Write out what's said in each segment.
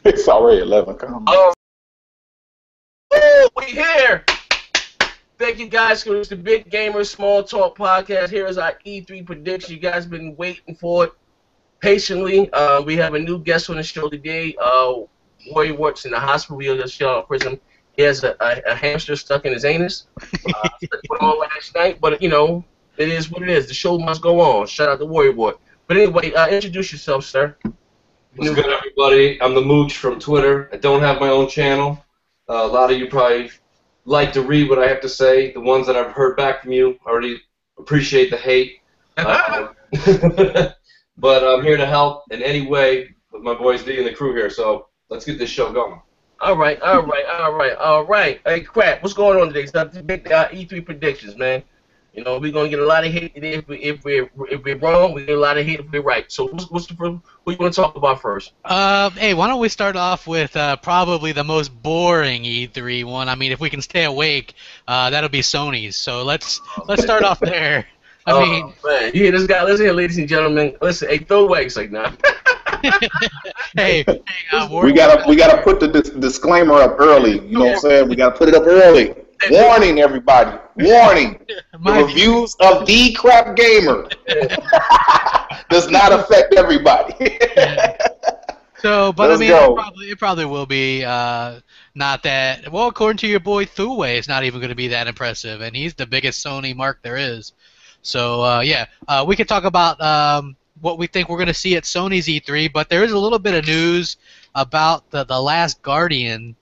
It's already 11. Come on. Oh, we here. Thank you guys for the Big Gamer Small Talk podcast. Here is our E3 prediction. You guys been waiting for it patiently. We have a new guest on the show today. Warrior works in the hospital. We just shot out prison. He has a hamster stuck in his anus. Put on last night, but you know, it is what it is. The show must go on. Shout out to Warrior Boy. But anyway, introduce yourself, sir. What's good, everybody? I'm the Mooch from Twitter. I don't have my own channel. A lot of you probably like to read what I have to say. The ones that I've heard back from you, I already appreciate the hate. But I'm here to help in any way with my boys D and the crew here. So let's get this show going. All right. Hey, crap, what's going on today? It's the big E3 predictions, man. You know, we're gonna get a lot of hate today if we're wrong. We get a lot of hate if we're right. So, what's the first? What you want to talk about first? Hey, why don't we start off with probably the most boring E3 one? I mean, if we can stay awake, that'll be Sony's. So let's start off there. I mean, man, you hear this guy? Listen here, ladies and gentlemen. Listen, hey, throw away. It's like, nah. hey, we gotta put the disclaimer up early. You know what I'm saying? We gotta put it up early. Warning, everybody. Warning. The reviews of The Crap Gamer does not affect everybody. So, but I mean, it probably will be not that. Well, according to your boy Thuway, it's not even going to be that impressive, and he's the biggest Sony mark there is. So, yeah, we could talk about what we think we're going to see at Sony's E3, but there is a little bit of news about the Last Guardian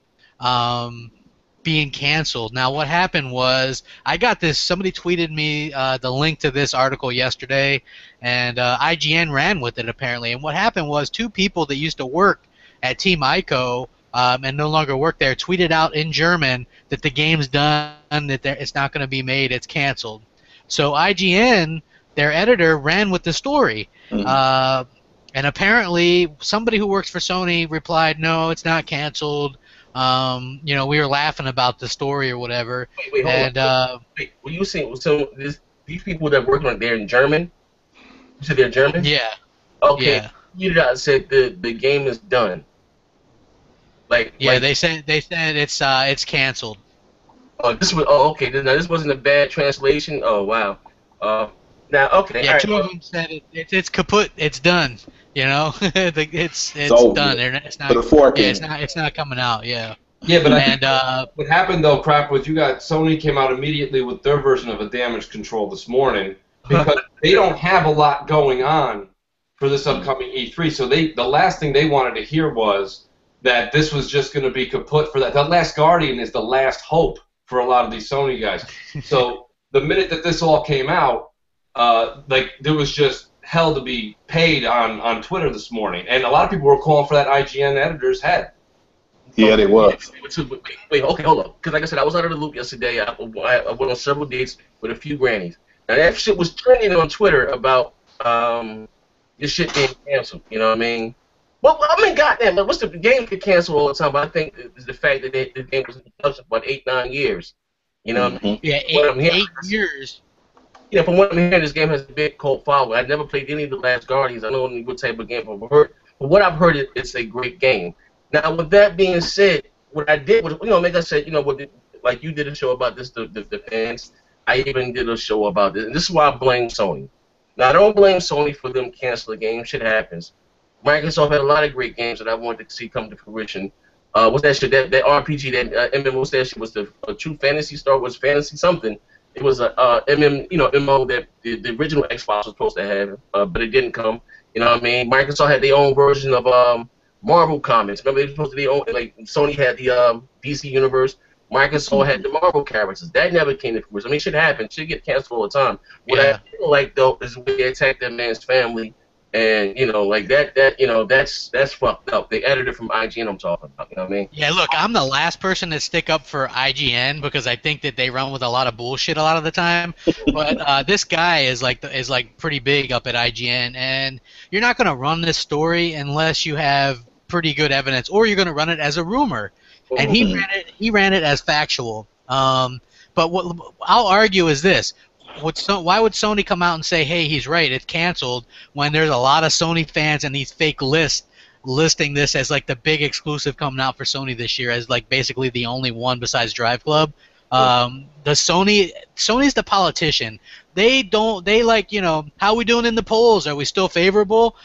being canceled. Now, what happened was I got this. Somebody tweeted me the link to this article yesterday, and IGN ran with it apparently. And what happened was two people that used to work at Team Ico and no longer work there tweeted out in German that the game's done, that it's not going to be made, it's canceled. So IGN, their editor, ran with the story. And apparently somebody who works for Sony replied, no, it's not canceled. You know, we were laughing about the story or whatever. Wait, hold on. Wait, were you saying these people that work on it, they're in German? You said they're German? Yeah. Okay. Yeah. You said the game is done. They said it's canceled. Okay. Now this wasn't a bad translation. Oh wow. Now okay. Yeah, right. Two of them said it's kaput. It's done. You know, it's done. It's not. It's not coming out. Yeah. Yeah, but I think what happened though, Crap, was Sony came out immediately with their version of a damage control this morning because they don't have a lot going on for this upcoming E3. So the last thing they wanted to hear was that this was just going to be kaput for that. The Last Guardian is the last hope for a lot of these Sony guys. So the minute that this all came out, there was just hell to be paid on Twitter this morning, and a lot of people were calling for that IGN editor's head. Yeah, they were. Wait, okay, hold on. Because like I said, I was out of the loop yesterday. I went on several dates with a few grannies. Now that shit was trending on Twitter about this shit being canceled. You know what I mean? Well, I mean, goddamn, what's the game get canceled all the time? But I think it's the fact that the game was in production for about 8-9 years. You know what I mean? Yeah, 8 years. Yeah, from what I'm hearing, this game has a big cult following. I've never played any of the Last Guardians. I don't know what type of game I've heard. But what I've heard, it's a great game. Now, with that being said, what I did was, like I said, like you did a show about this, the fans. I even did a show about this. And this is why I blame Sony. Now, I don't blame Sony for them canceling the game. Shit happens. Microsoft had a lot of great games that I wanted to see come to fruition. What's that shit? That RPG, that MMO, what's that shit? Was the True Fantasy Star? Was Fantasy something? It was a MMO that the original Xbox was supposed to have, but it didn't come. You know what I mean? Microsoft had their own version of Marvel comics. Remember, they were supposed to be own, like Sony had the DC universe. Microsoft had the Marvel characters. That never came to fruition. I mean, shit happens. Shit get canceled all the time. What I feel like though is when they attack that man's family. And like that's fucked up. The editor from IGN I'm talking about, you know what I mean? Yeah, look, I'm the last person to stick up for IGN because I think that they run with a lot of bullshit a lot of the time. But this guy is like pretty big up at IGN, and you're not gonna run this story unless you have pretty good evidence, or you're gonna run it as a rumor. And he ran it as factual. But what I'll argue is this. Why would Sony come out and say, hey, he's right, it's canceled, when there's a lot of Sony fans and these fake lists listing this as like the big exclusive coming out for Sony this year as like basically the only one besides Drive Club. The Sony's the politician. They like, you know, how are we doing in the polls? Are we still favorable?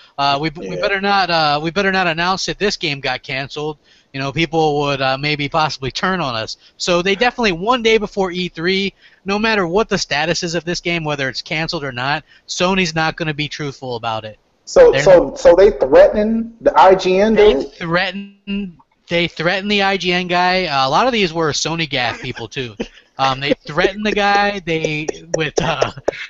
We better not announce that this game got canceled. You know, people would maybe possibly turn on us. So they definitely, one day before E3, no matter what the status is of this game, whether it's canceled or not, Sony's not going to be truthful about it. So they threatening the IGN dude? They threatened the IGN guy. A lot of these were Sony gaff people too. They threatened the guy.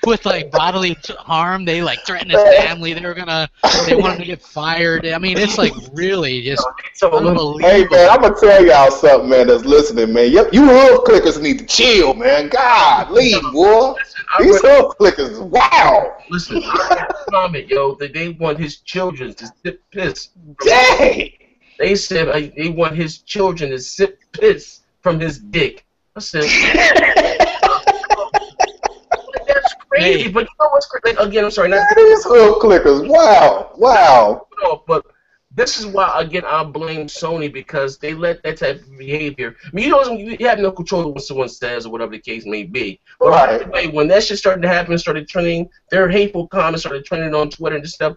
With like bodily harm. They like threatened his family. They wanted to get fired. I mean, it's like really just unbelievable. Hey man, I'm gonna tell y'all something, man. That's listening, man. You hood clickers need to chill, man. God, leave, boy. These hood clickers, wow. Listen, I read a comment, yo, that they want his children to sip piss. Dang. They said they want his children to sip piss from his dick. I said, that's crazy. Hey. But you know what's crazy? Again, I'm sorry. These hood clickers, wow. No, but this is why, again, I blame Sony because they let that type of behavior. I mean, you have no control of what someone says or whatever the case may be. But right. Anyway, when that shit started to happen, started trending, their hateful comments started trending on Twitter and stuff.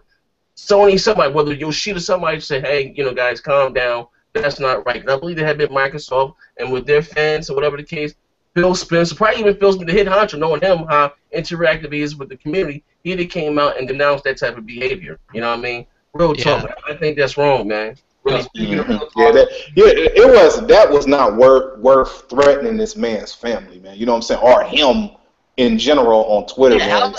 Sony, somebody, whether Yoshida, somebody said, hey, you know, guys, calm down. That's not right. And I believe they had been Microsoft, and with their fans or whatever the case, Phil Spencer, probably even Phil Spencer, the hit honcho, knowing him how interactive he is with the community, he came out and denounced that type of behavior. You know what I mean? Real talk. Man. I think that's wrong, man. Really speaking of that was not worth threatening this man's family, man. You know what I'm saying? Or him in general on Twitter, man.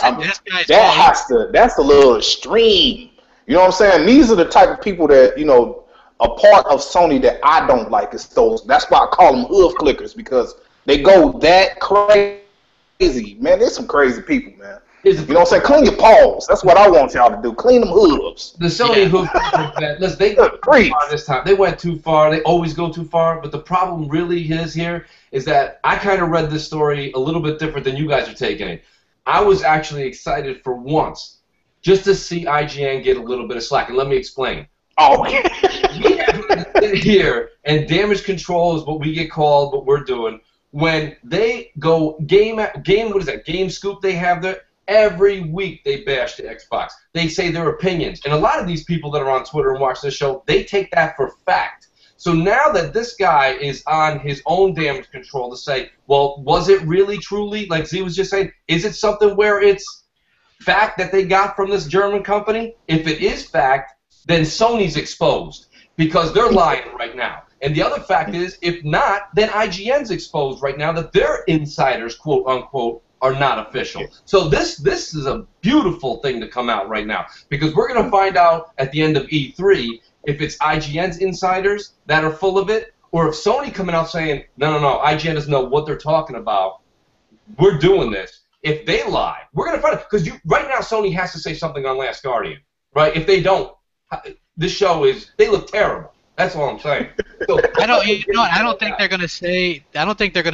That's a little extreme. You know what I'm saying? These are the type of people that, you know, a part of Sony that I don't like is those. That's why I call them hood clickers, because they go that crazy. Man, there's some crazy people, man. You know what I'm saying? Clean your paws. That's what I want y'all to do. Clean them hooves. The Sony hood clickers, listen, they got too far this time. They went too far. They always go too far. But the problem really is that I kind of read this story a little bit different than you guys are taking it. I was actually excited for once just to see IGN get a little bit of slack. And let me explain. Oh, we have to sit here, and damage control is what we get called, what we're doing. When they go game, what is that, Game Scoop they have there? Every week they bash the Xbox. They say their opinions. And a lot of these people that are on Twitter and watch this show, they take that for fact. So now that this guy is on his own damage control to say, well, was it really truly, like Z was just saying, is it something where it's fact that they got from this German company? If it is fact, then Sony's exposed because they're lying right now. And the other fact is, if not, then IGN's exposed right now that their insiders, quote unquote, are not official. So this is a beautiful thing to come out right now, because we're going to find out at the end of E3 if it's IGN's insiders that are full of it, or if Sony coming out saying, no, IGN doesn't know what they're talking about. We're doing this. If they lie, we're going to find out. Because right now Sony has to say something on Last Guardian, right? If they don't, this show they look terrible. That's all I'm saying. So, I don't think they're gonna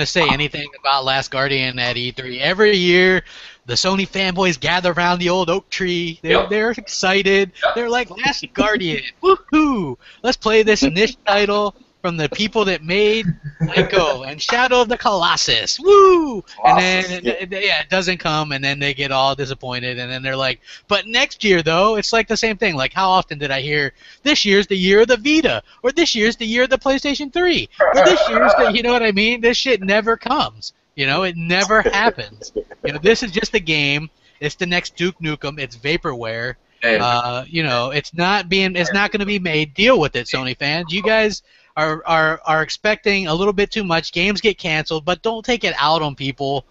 say anything about Last Guardian at E3. Every year, the Sony fanboys gather around the old oak tree. They're excited. Yep. They're like, Last Guardian, woohoo! Let's play this niche title from the people that made Ico and Shadow of the Colossus. Woo! And then it doesn't come, and then they get all disappointed, and then they're like, but next year though, it's like the same thing. Like, how often did I hear this year's the year of the Vita, or this year's the year of the PlayStation 3, or this year's the, you know what I mean? This shit never comes. You know, it never happens. You know, this is just a game. It's the next Duke Nukem. It's vaporware. You know, it's not going to be made. Deal with it, Sony fans. You guys are expecting a little bit too much. Games get canceled, but don't take it out on people.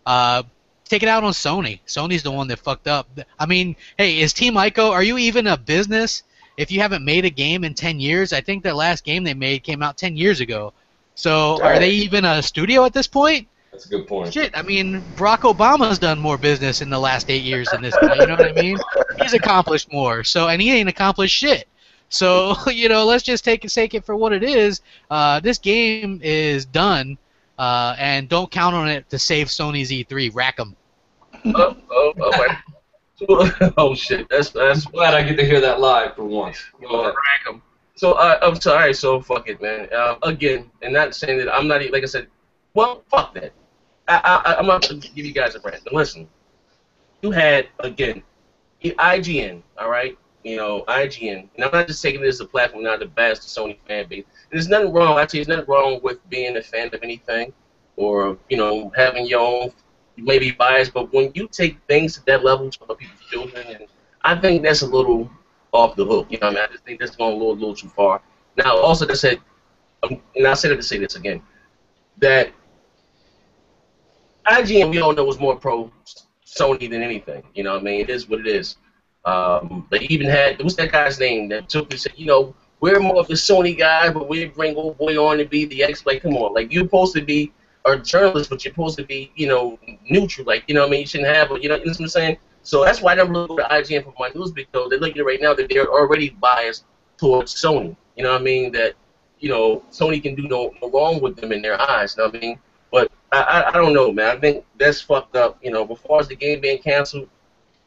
Take it out on Sony. Sony's the one that fucked up. I mean, hey, is Team Ico, are you even a business if you haven't made a game in 10 years? I think their last game they made came out 10 years ago. So are they even a studio at this point? That's a good point. Shit, I mean, Barack Obama's done more business in the last 8 years than this guy. You know what I mean? He's accomplished more. So, and he ain't accomplished shit. So, you know, let's just take it for what it is. This game is done, and don't count on it to save Sony's E3. Rack 'em. Oh shit, that's I'm glad I get to hear that live for once. Go ahead. So I'm sorry. So fuck it, man. Again, and not saying that I'm not like I said. Well, fuck that. I'm not gonna give you guys a rant. But listen, you had again, IGN, all right. You know, IGN, and I'm not just taking this as a platform now to bash the Sony fan base. There's nothing wrong. Actually, there's nothing wrong with being a fan of anything, or having your own. You may be biased, but when you take things to that level to other people's children, and I think that's a little off the hook. You know what I mean? I just think that's going a little too far. Now, also, to say, and I said it to say this again, that IGN, we all know, was more pro Sony than anything. You know what I mean? It is what it is. They even had, what's that guy's name that took and said, we're more of the Sony guy, but we bring old boy on to be the ex. Like, come on, like, you're supposed to be a journalist, but you're supposed to be, neutral. Like, you know what I mean? You shouldn't have, you know what I'm saying? So that's why I never look at IGN for my news, because they're looking at it right now that they're already biased towards Sony. You know what I mean? That, Sony can do no wrong with them in their eyes. You know what I mean? But I don't know, man. I think that's fucked up. Before as the game being canceled,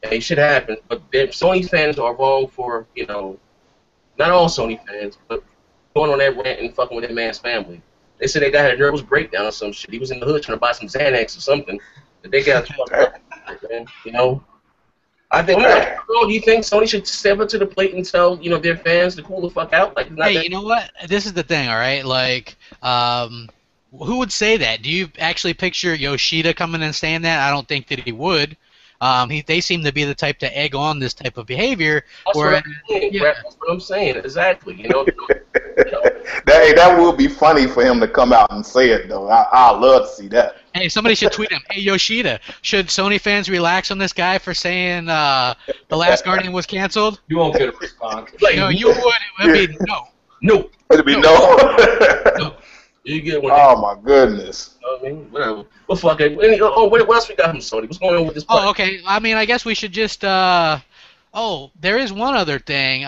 it should happen. But Sony fans are wrong for, not all Sony fans, but going on that rant and fucking with that man's family. They said that guy had a nervous breakdown or some shit. He was in the hood trying to buy some Xanax or something. That they got fucked up, man. I think, do you think Sony should step up to the plate and tell, their fans to cool the fuck out? Like, hey, you know what? This is the thing, all right? Like, who would say that? Do you actually picture Yoshida coming and saying that? I don't think that he would. They seem to be the type to egg on this type of behavior. That's what I'm saying. Exactly. That would be funny for him to come out and say it, though. I'd love to see that. Hey, somebody should tweet him. Hey, Yoshida, should Sony fans relax on this guy for saying The Last Guardian was canceled? You won't get a response. No, you would. It would be no. No. It'd be no. No. You get one. Oh my goodness. I mean, whatever. Well, fuck it. What else we got from Sony? What's going on with this? Oh, okay. I mean, I guess we should just. There is one other thing.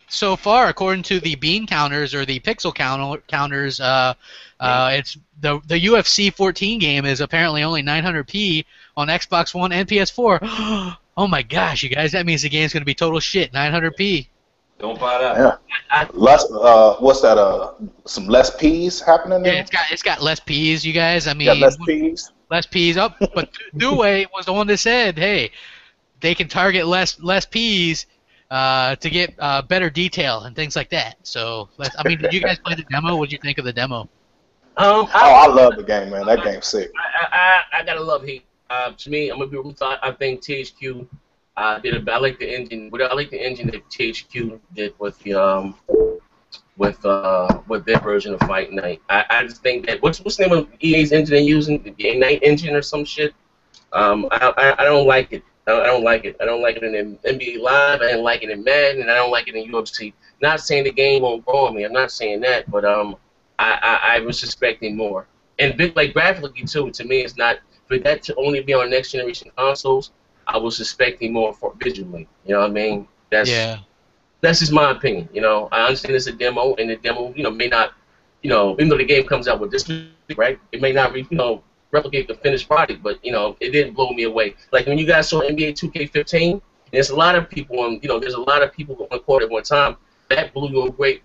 So far, according to the bean counters or the pixel counters, it's the UFC 14 game is apparently only 900p on Xbox One and PS4. Oh my gosh, you guys! That means the game's gonna be total shit. 900p. Don't buy that. Yeah. Less. What's that? Some less P's happening there. Yeah, it's got less P's, you guys. I mean, less P's. Less P's up, but Dewey was the one that said, "Hey, they can target less P's to get better detail and things like that." So, I mean, did you guys play the demo? What did you think of the demo? I love the game, man. That game's sick. I gotta love hate. To me, I'm gonna be real. I think THQ. I like the engine. I like the engine that THQ did with the with their version of Fight Night. I just think that what's the name of EA's engine they're using? The Ignite engine or some shit. I don't like it. I don't like it. I don't like it in NBA Live. I didn't like it in Madden, and I don't like it in UFC. Not saying the game won't grow on me. I'm not saying that, but I was expecting more. And like graphically too. To me, it's not for that to only be on next generation consoles. I was expecting more for visually. You know what I mean? That's just my opinion. I understand it's a demo, and the demo, may not, even though the game comes out with this, right? It may not, replicate the finished product, but it didn't blow me away. Like when you guys saw NBA 2K15, there's a lot of people on, there's a lot of people on the court at one time that blew you away.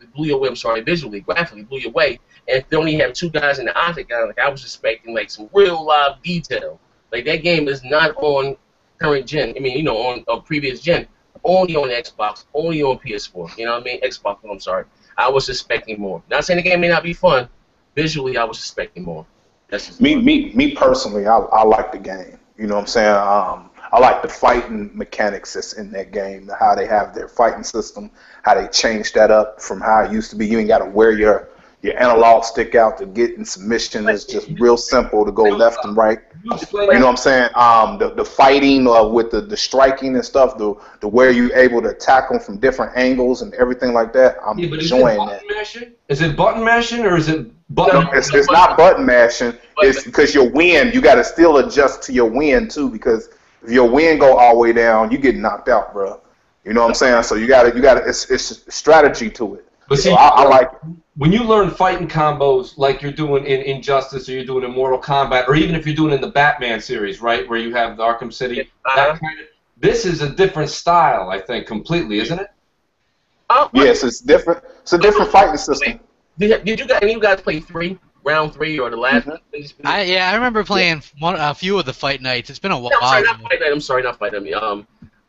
I'm sorry, visually, graphically blew you away. And if they only have two guys in the octagon, like I was expecting like some real live detail. Like that game is not on current gen. I mean, on previous gen, only on Xbox, only on PS4. You know what I mean? Xbox. I'm sorry. I was expecting more. Not saying the game may not be fun. Visually, I was expecting more. That's just me personally. I like the game. You know what I'm saying? I like the fighting mechanics that's in that game. How they have their fighting system. How they changed that up from how it used to be. You ain't got to wear your analog stick out to get in submission. It's just real simple to go left and right. You know what I'm saying? The fighting with the striking and stuff, the where you're able to attack them from different angles and everything like that. I'm enjoying that. Is it button mashing or is it button? No, it's not button mashing. It's because your wind, you got to still adjust to your wind too, because if your wind go all the way down, you get knocked out, bro. You know what I'm saying? So you got it's strategy to it. But see, I like it. When you learn fighting combos like you're doing in Injustice or you're doing in Mortal Kombat, or even if you're doing in the Batman series, right, where you have the Arkham City, this is a different style, I think, completely, isn't it? Yes, it's different. It's a different fighting system. Did you guys, any of you guys play round 3 or the last? I remember playing a few of the fight nights. It's been a while. I'm sorry, not fight night.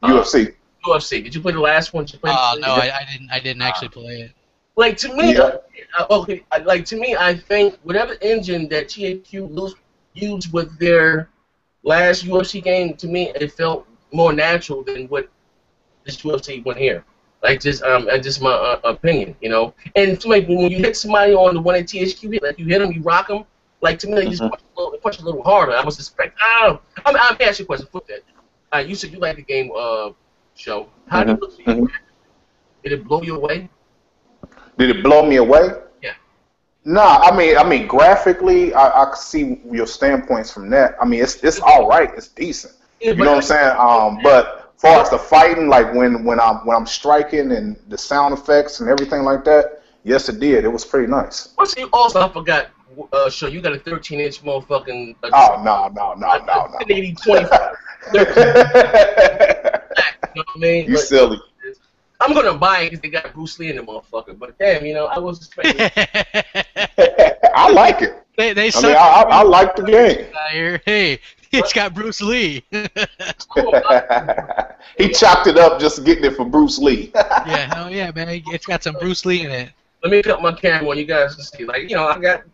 UFC. UFC. Did you play the last one? No, I didn't actually play it. Like to me, I think whatever engine that THQ used with their last UFC game, to me, it felt more natural than what this UFC went here. Like just my opinion, you know. And to me, when you hit somebody on the one that THQ hit, like you hit them, you rock them. Like to me, they just punch a little harder. I was expecting. I'm asking you a question. Flip that. You said you like the game show. How did it look to you? Did it blow you away? Did it blow me away? Yeah. Nah, I mean, graphically, I see your standpoints from that. I mean, it's all right. It's decent. Yeah, you know what I'm saying? But as far as the fighting, like when I'm striking and the sound effects and everything like that, yes, it did. It was pretty nice. Well, see, also I forgot. Sure, you got a 13-inch motherfucking. No. 1080 25. You know what I mean? You silly. I'm gonna buy it because they got Bruce Lee in the motherfucker. But damn, you know, I was expecting. I like it. I like the game. Hey, it's got Bruce Lee. He chopped it up just getting it for Bruce Lee. Yeah, hell yeah, man. It's got some Bruce Lee in it. Let me cut my camera on you guys can see. Like, you know, I got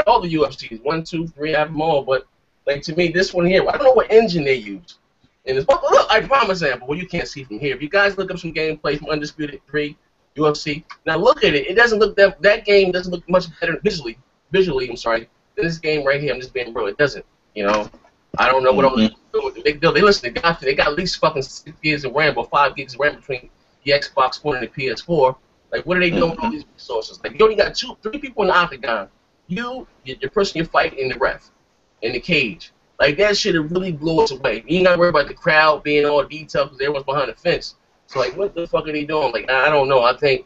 all the UFCs. 1, 2, 3, I have them all. But like to me, this one here, I don't know what engine they use. And it's, look, I promise example. Well, you can't see from here. If you guys look up some gameplay from Undisputed 3 UFC, now look at it. It doesn't look that game doesn't look much better visually. I'm sorry. Than this game right here. I'm just being real. It doesn't. You know. I don't know what I'm doing. They listen. They got at least fucking 6 gigs of RAM or 5 gigs of RAM between the Xbox One and the PS4. Like, what are they doing with all these resources? Like, you only got 3 people in the octagon. You, the person you're fighting, and the ref in the cage. Like, that shit really blew us away. You ain't got to worry about the crowd being all detailed because everyone's behind the fence. So, like, what the fuck are they doing? Like, I don't know. I think.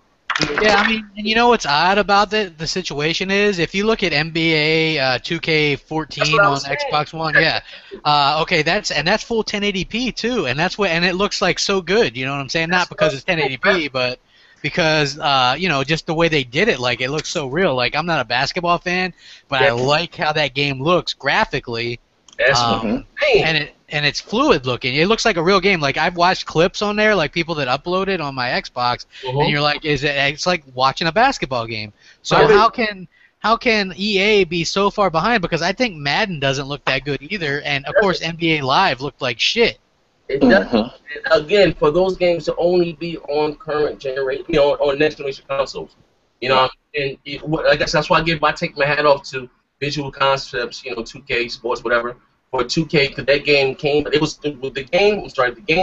Yeah, I mean, and you know what's odd about the situation is, if you look at NBA 2K14 on Xbox One, okay, that's full 1080p too, and and it looks like so good. You know what I'm saying? Not because it's 1080p, but because you know, just the way they did it, like it looks so real. Like, I'm not a basketball fan, but I like how that game looks graphically. And it's fluid looking. It looks like a real game. Like, I've watched clips on there, like people that upload it on my Xbox, and you're like, it's like watching a basketball game. So how can EA be so far behind? Because I think Madden doesn't look that good either, and of course NBA Live looked like shit. It does. Again, for those games to only be on current generation, you know, on next generation consoles, you know, and I guess that's why I take my hat off to Visual Concepts, you know, 2K Sports, whatever. For 2K, because that game came, it was the game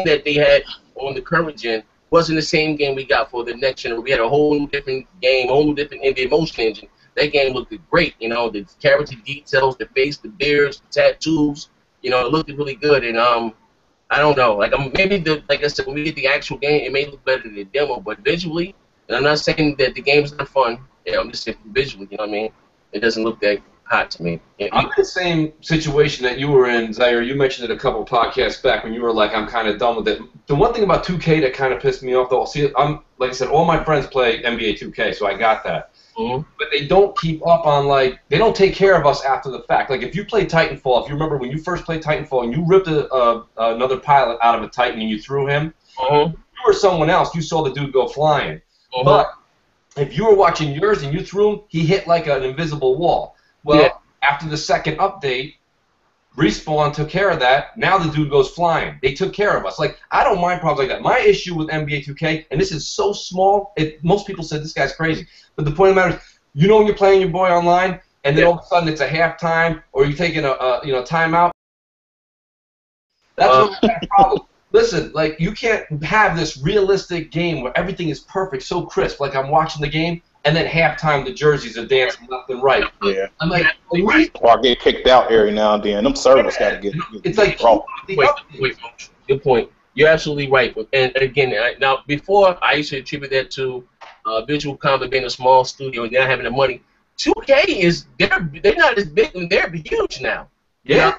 that they had on the current gen wasn't the same game we got for the next gen. We had a whole new different game, a whole new different emotion engine. That game looked great, you know, the character details, the face, the beards, the tattoos, you know, it looked really good. And I don't know, like maybe like I said, when we get the actual game, it may look better than the demo, but visually, and I'm not saying that the game's not fun. Yeah, I'm just saying visually, you know what I mean? It doesn't look that hot to me. Yeah. I'm in the same situation that you were in, Zaire. You mentioned it a couple podcasts back when you were like, I'm kind of done with it. The one thing about 2K that kind of pissed me off, though, see, like I said, all my friends play NBA 2K, so I got that. But they don't keep up on, like, they don't take care of us after the fact. Like, if you play Titanfall, if you remember when you first played Titanfall and you ripped another pilot out of a Titan and you threw him, you or someone else, you saw the dude go flying. But if you were watching yours and you threw him, he hit like an invisible wall. Well, after the second update, Respawn took care of that. Now the dude goes flying. They took care of us. Like, I don't mind problems like that. My issue with NBA 2K, and this is so small, most people said this guy's crazy. But the point of the matter is, you know when you're playing your boy online, and then all of a sudden it's a halftime, or you're taking a timeout? That's what the problem. Listen, like, you can't have this realistic game where everything is perfect, so crisp, like I'm watching the game, and then halftime the jerseys are dancing left and right. Yeah. I'm like, or I get kicked out every now and then. Them servers got to get. It's like, wait, good point. You're absolutely right. And again, now before I used to attribute that to Visual Concept being a small studio and not having the money. 2K is they're not as big and they're huge now. Yeah.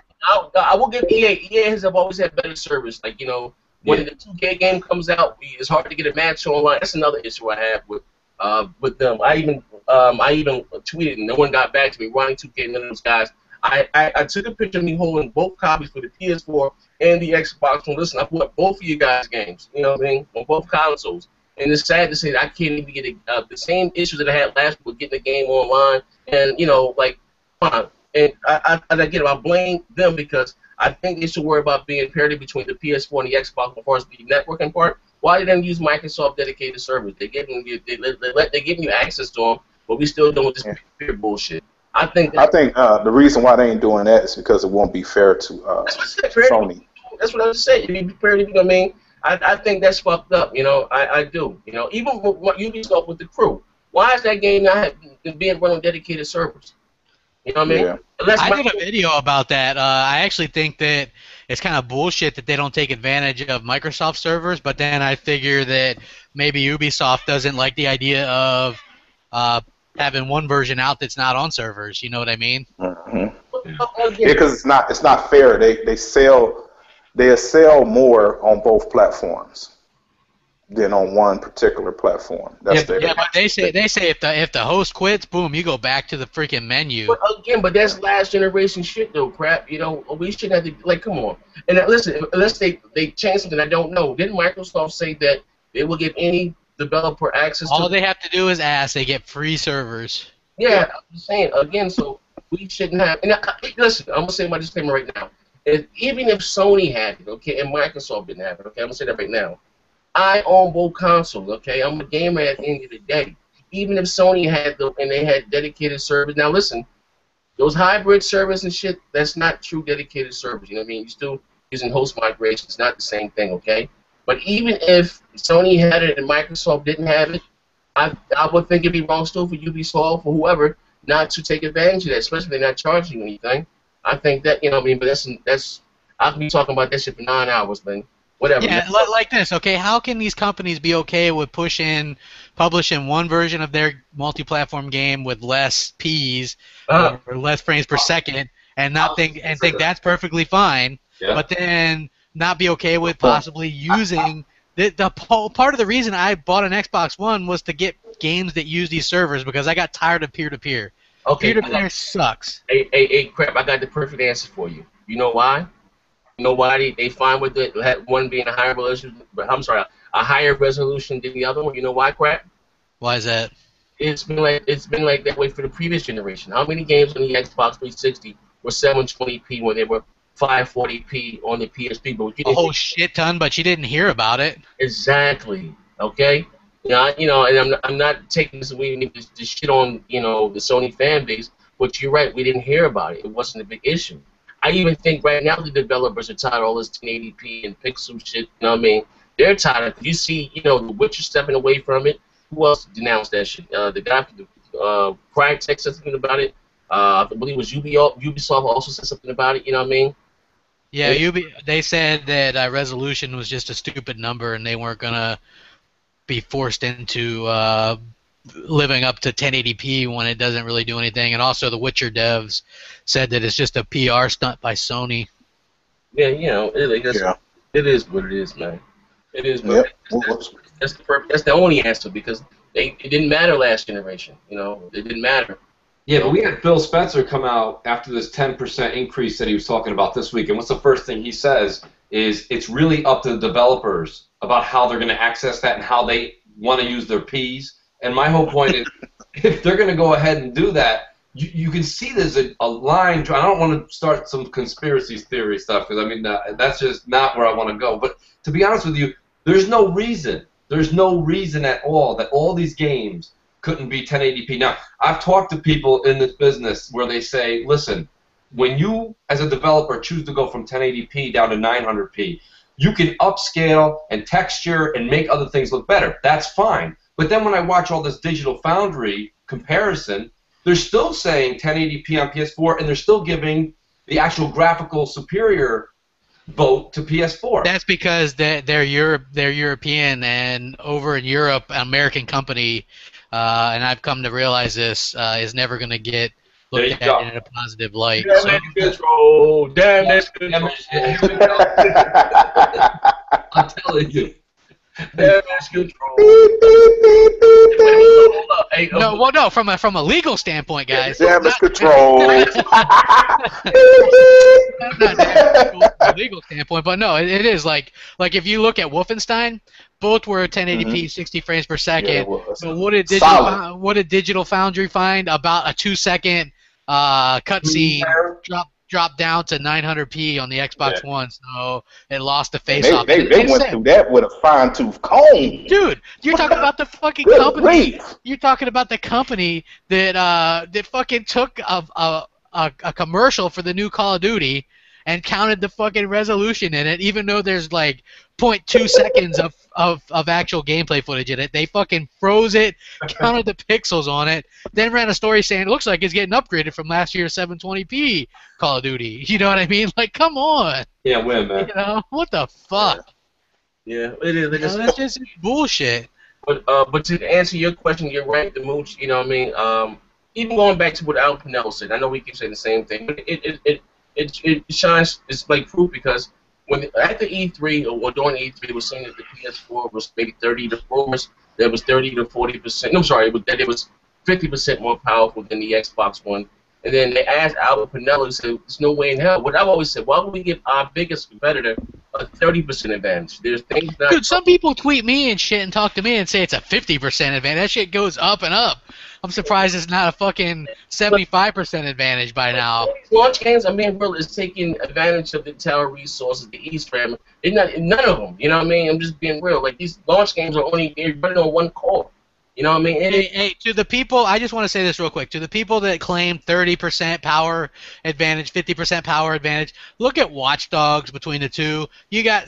I will give EA. EA has always had better service. Like, you know, When the 2K game comes out, it's hard to get a match online. That's another issue I have with them. I even tweeted and no one got back to me. Ronnie 2K, none of those guys. I took a picture of me holding both copies for the PS4 and the Xbox One. Listen, I bought both of you guys' games, you know what I mean, on both consoles. And it's sad to say that I can't even get the same issues that I had last week with getting the game online. And, you know, like, come on. And I blame them because I think they should worry about being parity between the PS4 and the Xbox as far as the networking part. Why did they use Microsoft dedicated servers? They give you access to them, but we still doing this pure bullshit. I think the reason why they ain't doing that is because it won't be fair to Sony. That's what I was saying. It'd be fair, you know what I mean? I think that's fucked up. You know, I do. You know, even what Ubisoft with the Crew. Why is that game not being run on dedicated servers? You know what I mean? Yeah. I did a video about that. I actually think that it's kind of bullshit that they don't take advantage of Microsoft servers, but then I figure that maybe Ubisoft doesn't like the idea of having one version out that's not on servers. You know what I mean? Mm-hmm. Yeah, because it's not fair. They sell more on both platforms than on one particular platform. But they say if the host quits, boom, you go back to the freaking menu. But that's last generation shit though, crap. You know, we shouldn't have to, like, come on. And listen, unless they change something I don't know. Didn't Microsoft say that they will give any developer access All they have to do is ask. They get free servers. Yeah, I'm just saying, again, so we shouldn't have, and listen, I'm going to say my disclaimer right now. Even if Sony had it, okay, and Microsoft didn't have it, okay, I'm going to say that right now. I own both consoles, okay? I'm a gamer at the end of the day. Even if Sony had them and they had dedicated servers, now listen, those hybrid servers and shit, that's not true dedicated servers, you know what I mean? You're still using host migration, it's not the same thing, okay? But even if Sony had it and Microsoft didn't have it, I would think it'd be wrong still for Ubisoft or whoever not to take advantage of that, especially if they're not charging you anything. I think that, you know what I mean, but that's I can be talking about that shit for 9 hours, man. Whatever. Yeah, like this, okay? How can these companies be okay with publishing one version of their multi-platform game with less Ps or less frames per second and think that's perfectly fine, but then not be okay with possibly using the part of the reason I bought an Xbox One was to get games that use these servers because I got tired of peer-to-peer. Okay, peer-to-peer sucks. Hey, crap! I got the perfect answer for you. You know why? You know why they fine with it? One being a higher resolution, a higher resolution than the other one. You know why, crap? Why is that? It's been like that way for the previous generation. How many games on the Xbox 360 were 720p when they were 540p on the PSP? But a whole shit ton, but you didn't hear about it. Exactly. Okay. And I'm not taking this away to shit on the Sony fan base, but you're right. We didn't hear about it. It wasn't a big issue. I even think right now the developers are tired of all this 1080p and pixel shit. You know what I mean? They're tired of it. You see, The Witcher stepping away from it. Who else denounced that shit? The guy from the Crytek said something about it. I believe it was Ubisoft also said something about it. You know what I mean? Yeah, they said that resolution was just a stupid number, and they weren't gonna be forced into living up to 1080p when it doesn't really do anything. And also, the Witcher devs said that it's just a PR stunt by Sony. Yeah, it is what it is, man. It is. That's the only answer because it didn't matter last generation. It didn't matter. Yeah, but we had Phil Spencer come out after this 10% increase that he was talking about this week, and what's the first thing he says is it's really up to the developers about how they're going to access that and how they want to use their Ps. And my whole point is if they're going to go ahead and do that, you can see there's a line. I don't want to start some conspiracy theory stuff because, that's just not where I want to go. But to be honest with you, there's no reason. There's no reason at all that all these games couldn't be 1080p. Now, I've talked to people in this business where they say, listen, when you, as a developer, choose to go from 1080p down to 900p, you can upscale and texture and make other things look better. That's fine. But then when I watch all this Digital Foundry comparison, they're still saying 1080p on PS4, and they're still giving the actual graphical superior vote to PS4. That's because they're European, and over in Europe, an American company, and I've come to realize this, is never going to get looked at it in a positive light. Damage control. Damage control. I'm telling you. Damage control. No, from a legal standpoint, guys. Damage control. Not from a legal standpoint, but no, it is like if you look at Wolfenstein, both were 1080p, 60 frames per second. Yeah, so what did Digital Foundry find? About a 2-second cutscene dropped down to 900p on the Xbox One, so it lost the face off. They went through that with a fine-tooth comb. Dude, you're talking about the fucking company. You're talking about the company that fucking took a commercial for the new Call of Duty and counted the fucking resolution in it, even though there's like 0.2 seconds of actual gameplay footage in it. They fucking froze it, counted the pixels on it, then ran a story saying it looks like it's getting upgraded from last year's 720p Call of Duty. You know what I mean? Like, come on. Yeah, win, man. You know, what the fuck? Yeah, it is. That's just bullshit. But to answer your question, you're right, the mooch. You know what I mean? Even going back to what Al Pinello said, I know we keep saying the same thing, but it shines. It's like proof because after E3 or during E3, it was saying that the PS4 was maybe 30 to 40%. There was 30 to 40%. No, I'm sorry, it was 50% more powerful than the Xbox One. And then they asked Albert Pinello, he said, "There's no way in hell." What I've always said, why would we give our biggest competitor a 30% advantage? There's things that. Dude, some people tweet me and shit and talk to me and say it's a 50% advantage. That shit goes up and up. I'm surprised it's not a fucking 75% advantage by now. Launch games, I mean, really, is taking advantage of the tower resources, the East RAM. None of them. You know what I mean? I'm just being real. Like, these launch games are only running on one core. You know what I mean? Hey, to the people, I just want to say this real quick. To the people that claim 30% power advantage, 50% power advantage, look at Watch Dogs between the two. You got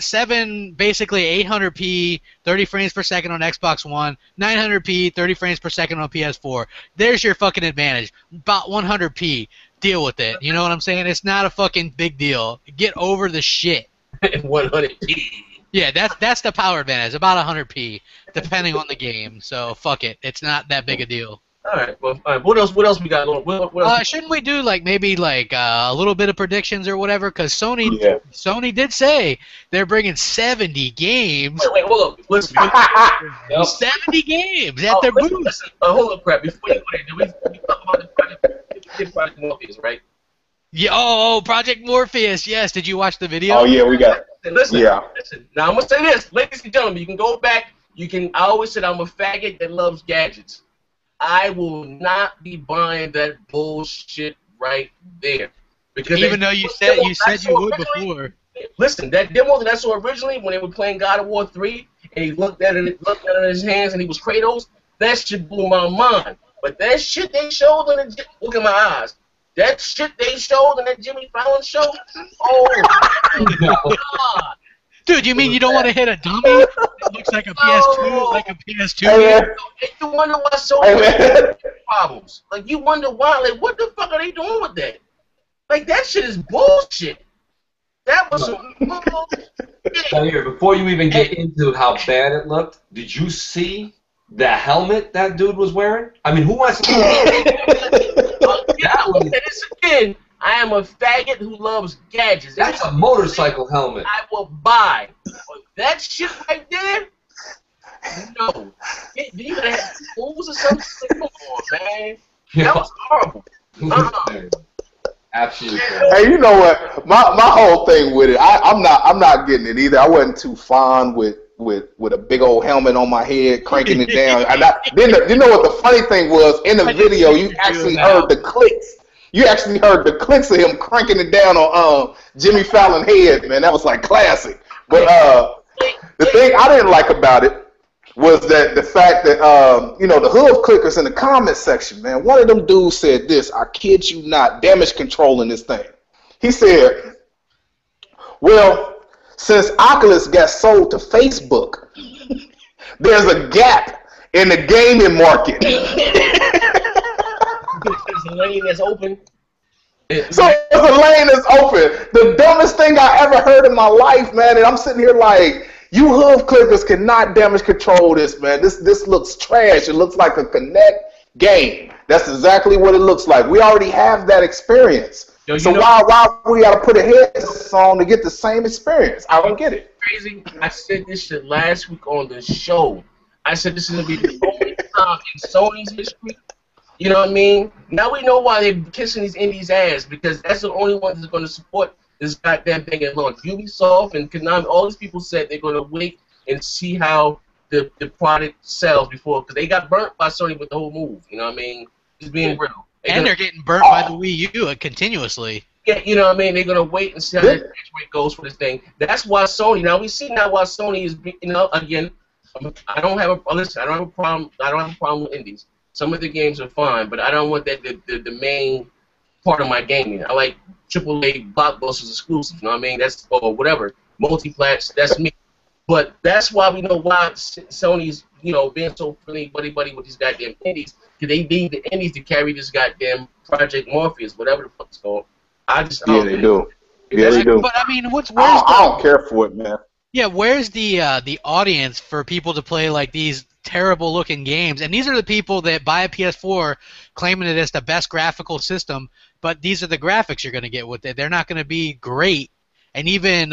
basically 800p, 30 frames per second on Xbox One, 900p, 30 frames per second on PS4. There's your fucking advantage. About 100p. Deal with it. You know what I'm saying? It's not a fucking big deal. Get over the shit. 100p. Yeah, that's the power advantage, about 100p, depending on the game. So fuck it, it's not that big a deal. All right. Well, what else we got? What else? Shouldn't we do maybe a little bit of predictions or whatever? Because Sony did say they're bringing 70 games. Wait, hold up. Listen. 70 games at their booth. Listen, hold up, crap. Before you go there, we talk about the Project Morpheus, right? Yeah. Project Morpheus. Yes. Did you watch the video? Oh yeah, we got. Listen. Now I'm gonna say this, ladies and gentlemen. You can go back. I always said I'm a faggot that loves gadgets. I will not be buying that bullshit right there. Because even though you said you would before. Listen, that demo that I saw originally when they were playing God of War 3, and he looked at it in his hands, and he was Kratos. That shit blew my mind. But that shit they showed on the look at my eyes. That shit they showed in that Jimmy Fallon show. Oh my God. Dude, you mean you don't want to hit a dummy that looks like a PS2, like a PS2? You wonder why so many problems. Like, you wonder why. Like, what the fuck are they doing with that? Like, that shit is bullshit. That was some bullshit. Now here, before you even get into how bad it looked, did you see the helmet that dude was wearing? I mean, who wants to... Again, I am a faggot who loves gadgets. That's a motorcycle helmet. I will buy. But that shit right there, no. Do you gotta have fools or something? Come on, man. That was horrible. Absolutely. Hey, you know what? My whole thing with it, I'm not getting it either. I wasn't too fond with a big old helmet on my head, cranking it down. You know what the funny thing was? In the video, you actually heard the clicks. You actually heard the clicks of him cranking it down on Jimmy Fallon's head, man. That was like classic. But the thing I didn't like about it was that the fact that the hood clickers in the comment section, man. One of them dudes said this. I kid you not. Damage control in this thing. He said, "Well, since Oculus got sold to Facebook, there's a gap in the gaming market." There's a lane that's open. So there's a lane that's open. The dumbest thing I ever heard in my life, man. And I'm sitting here like, you hood clickers cannot damage control this, man. This looks trash. It looks like a Kinect game That's exactly what it looks like. We already have that experience. Yo, so why we got to put a headset on to get the same experience? I don't get it. Crazy. I said this shit last week on the show. I said this is going to be the only time in Sony's history. You know what I mean? Now we know why they're kissing these indies' ass, because that's the only one that's going to support this goddamn thing at launch. Ubisoft and Konami, all these people said they're going to wait and see how the product sells before, because they got burnt by Sony with the whole move. You know what I mean? Just being real. They're getting burnt by the Wii U continuously. Yeah, you know what I mean? They're going to wait and see how the rate goes for this thing. That's why Sony, now we see now why Sony is, you know, again, I don't have a problem with indies. Some of the games are fine, but I don't want that the main part of my gaming. I like AAA blockbusters exclusives, you know what I mean? That's, or whatever, multiplats, that's me. But that's why we know why Sony's, you know, being so friendly buddy with these goddamn indies, because they need the indies to carry this goddamn Project Morpheus, whatever the fuck it's called. They do. Yeah, they do. But I mean, I don't care for it, man. Yeah, where's the audience for people to play like these terrible looking games? And these are the people that buy a PS4 claiming that it's the best graphical system, but these are the graphics you're going to get with it. They're not going to be great. And even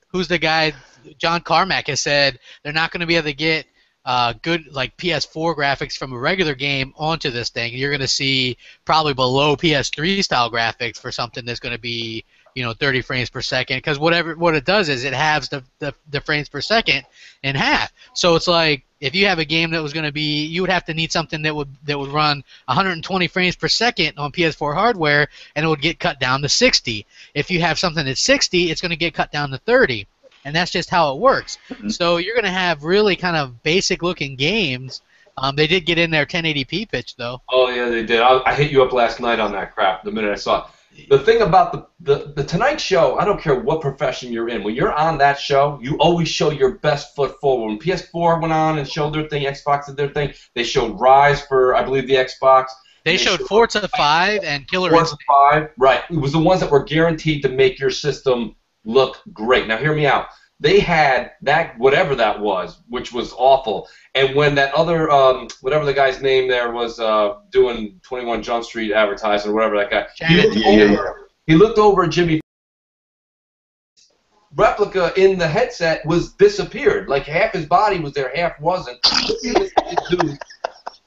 who's the guy? John Carmack has said they're not going to be able to get good like PS4 graphics from a regular game onto this thing. You're going to see probably below PS3 style graphics for something that's going to be, you know, 30 frames per second, because what it does is it halves the frames per second in half. So it's like if you have a game that was going to be, you would have to need something that would run 120 frames per second on PS4 hardware, and it would get cut down to 60. If you have something that's 60, it's going to get cut down to 30. And that's just how it works. So you're going to have really kind of basic-looking games. They did get in their 1080p pitch, though. Oh, yeah, they did. I hit you up last night on that crap the minute I saw it. The thing about the Tonight Show, I don't care what profession you're in. When you're on that show, you always show your best foot forward. When PS4 went on and showed their thing, Xbox did their thing, they showed Rise for, I believe, the Xbox. They showed Forza 5 and Killer Instinct. Forza 5, right. It was the ones that were guaranteed to make your system look great. Now, hear me out. They had that, whatever that was, which was awful. And when that other, whatever the guy's name there was doing 21 Jump Street advertising or whatever that guy, he looked over at Jimmy. Replica in the headset was disappeared. Like half his body was there, half wasn't.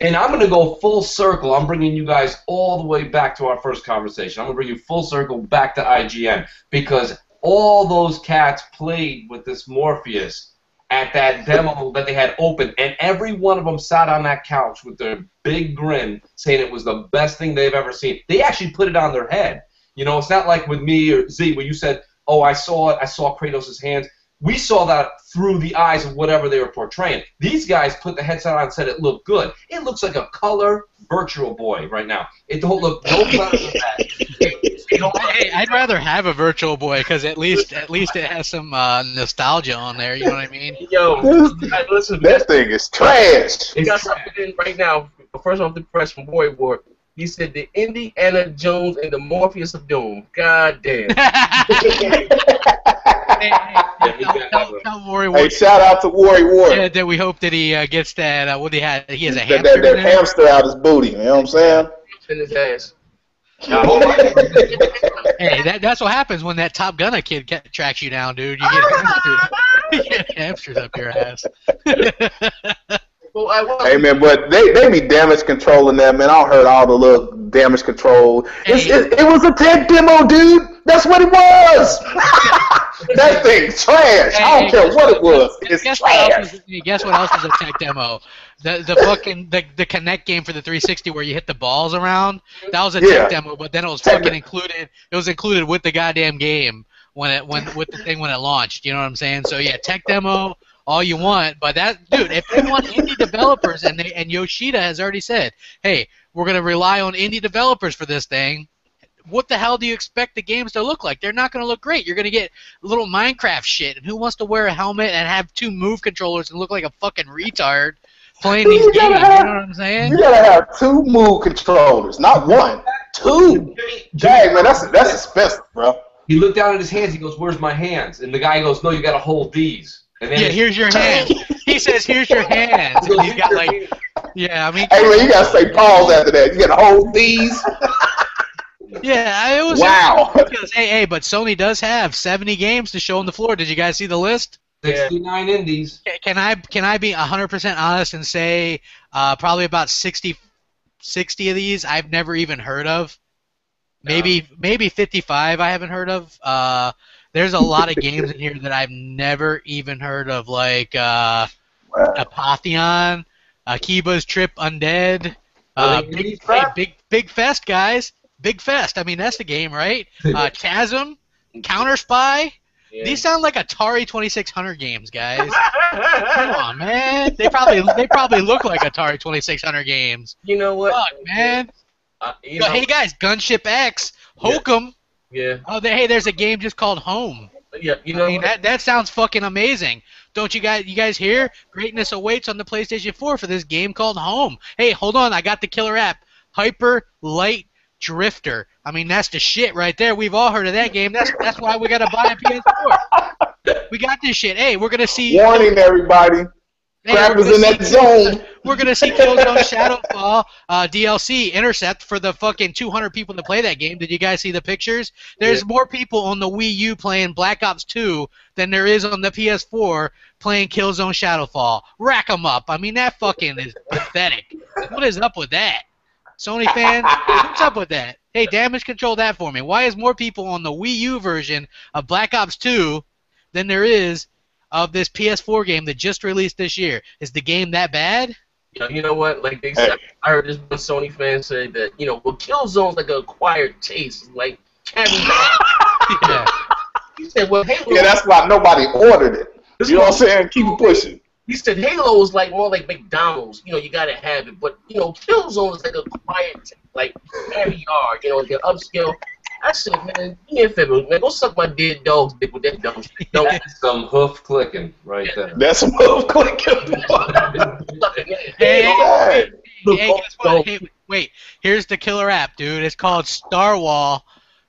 And I'm going to go full circle. I'm bringing you guys all the way back to our first conversation. I'm going to bring you full circle back to IGN, because all those cats played with this Morpheus at that demo that they had open, and every one of them sat on that couch with their big grin saying it was the best thing they've ever seen. They actually put it on their head. You know, it's not like with me or Z where you said, oh, I saw it, I saw Kratos' hands. We saw that through the eyes of whatever they were portraying. These guys put the headset on and said it looked good. It looks like a color Virtual Boy right now. It don't look no better than that. Hey, I'd rather have a Virtual Boy, because at least it has some nostalgia on there. You know what I mean? Yo, listen, that thing is trash. He got something in right now. First off the press from Boy Ward. He said the Indiana Jones and the Morpheus of Doom. God damn. Hey, shout out to Worry Ward. Yeah, that we hope that he gets that. What he had? He has a hamster. That hamster out his booty. You know what I'm saying? In his ass. Hey, that's what happens when that Top Gunner kid tracks you down, dude. You get hamsters up your ass. Hey man, but they be damage controlling that, man. I heard all the little damage control. It was a tech demo, dude. That's what it was. That thing's trash. I don't care what it was. It's trash. Guess what else was a tech demo? The fucking the Kinect game for the 360 where you hit the balls around. That was a tech demo, but then it was fucking included. It was included with the goddamn game when it launched. You know what I'm saying? So yeah, tech demo. All you want, but that, dude, if they want indie developers, and Yoshida has already said, hey, we're going to rely on indie developers for this thing, what the hell do you expect the games to look like? They're not going to look great. You're going to get little Minecraft shit, and who wants to wear a helmet and have two move controllers and look like a fucking retard playing these games? You know what I'm saying? You got to have two move controllers, not one. Two. Dang, man, that's expensive, bro. He looked down at his hands. He goes, where's my hands? And the guy goes, no, you got to hold these. Yeah, here's your hand. He says, "Here's your hands." And he's got like, yeah, I mean. Hey man, you gotta say pause after that. You gotta hold these. Yeah, it was. Wow. Because, hey, but Sony does have 70 games to show on the floor. Did you guys see the list? 69 indies. Can I be 100% honest and say probably about 60 of these I've never even heard of? Maybe 55 I haven't heard of. There's a lot of games in here that I've never even heard of, like Apotheon, Akiba's Trip Undead, Big Fest, guys. Big Fest. I mean, that's the game, right? Chasm, Counter Spy. Yeah. These sound like Atari 2600 games, guys. Come on, man. They probably look like Atari 2600 games. You know what? Fuck, man. Hey, guys, Gunship X, Hokum. Yeah. Oh, hey, there's a game just called Home. Yeah, you know. I mean, that sounds fucking amazing. Don't you guys hear? Greatness awaits on the PlayStation 4 for this game called Home. Hey, hold on, I got the killer app. Hyper Light Drifter. I mean, that's the shit right there. We've all heard of that game. That's why we gotta buy a PS4. We got this shit. Hey, we're gonna see. Warning, everybody. Crap is in that zone. We're gonna see Killzone Shadowfall DLC Intercept for the fucking 200 people that play that game. Did you guys see the pictures? There's more people on the Wii U playing Black Ops 2 than there is on the PS4 playing Killzone Shadowfall. Rack them up. I mean, that fucking is pathetic. What is up with that? Sony fans, what's up with that? Hey, damage control that for me. Why is more people on the Wii U version of Black Ops 2 than there is of this PS4 game that just released this year? Is the game that bad? You know what? Like they said, I heard this one Sony fan say that, well, Killzone's like an acquired taste, like candy. Yeah. He said, well, Halo. Yeah, that's why nobody ordered it. You know what I'm saying? Keep it pushing. He said Halo is like more like McDonald's. You gotta have it, but Killzone is like a quiet, like caviar. The upscale. I said, man, be in February, man. Go suck my dead dog's dick with that dumb shit. That's some hoof clicking right there. That's some hoof clicking. Hey, guess what? Hey, wait, here's the killer app, dude. It's called Star Wall.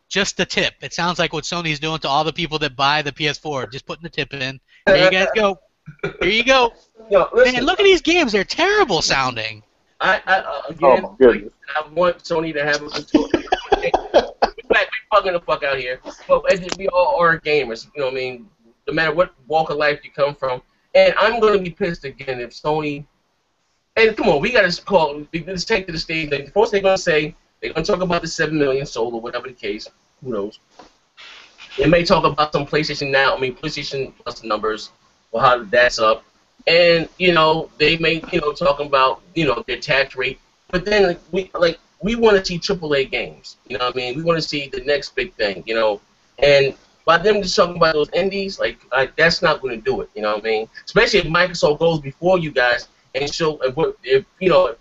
Just the tip. It sounds like what Sony's doing to all the people that buy the PS4. Just putting the tip in. There you guys go. Here you go. Man, look at these games. They're terrible sounding. Again, I want Sony to have a control. We fucking the fuck out here. But we all are gamers. You know what I mean? No matter what walk of life you come from. And I'm going to be pissed again if Sony... And come on, we got to call... Let's take to the stage. First they're going to say, they're going to talk about the 7 million sold or whatever the case. Who knows? They may talk about some PlayStation Plus numbers. Well, how that's up, and they may talking about their tax rate, but then we want to see AAA games. You know what I mean? We want to see the next big thing. And by them just talking about those indies, like that's not going to do it. You know what I mean? Especially if Microsoft goes before you guys and show if you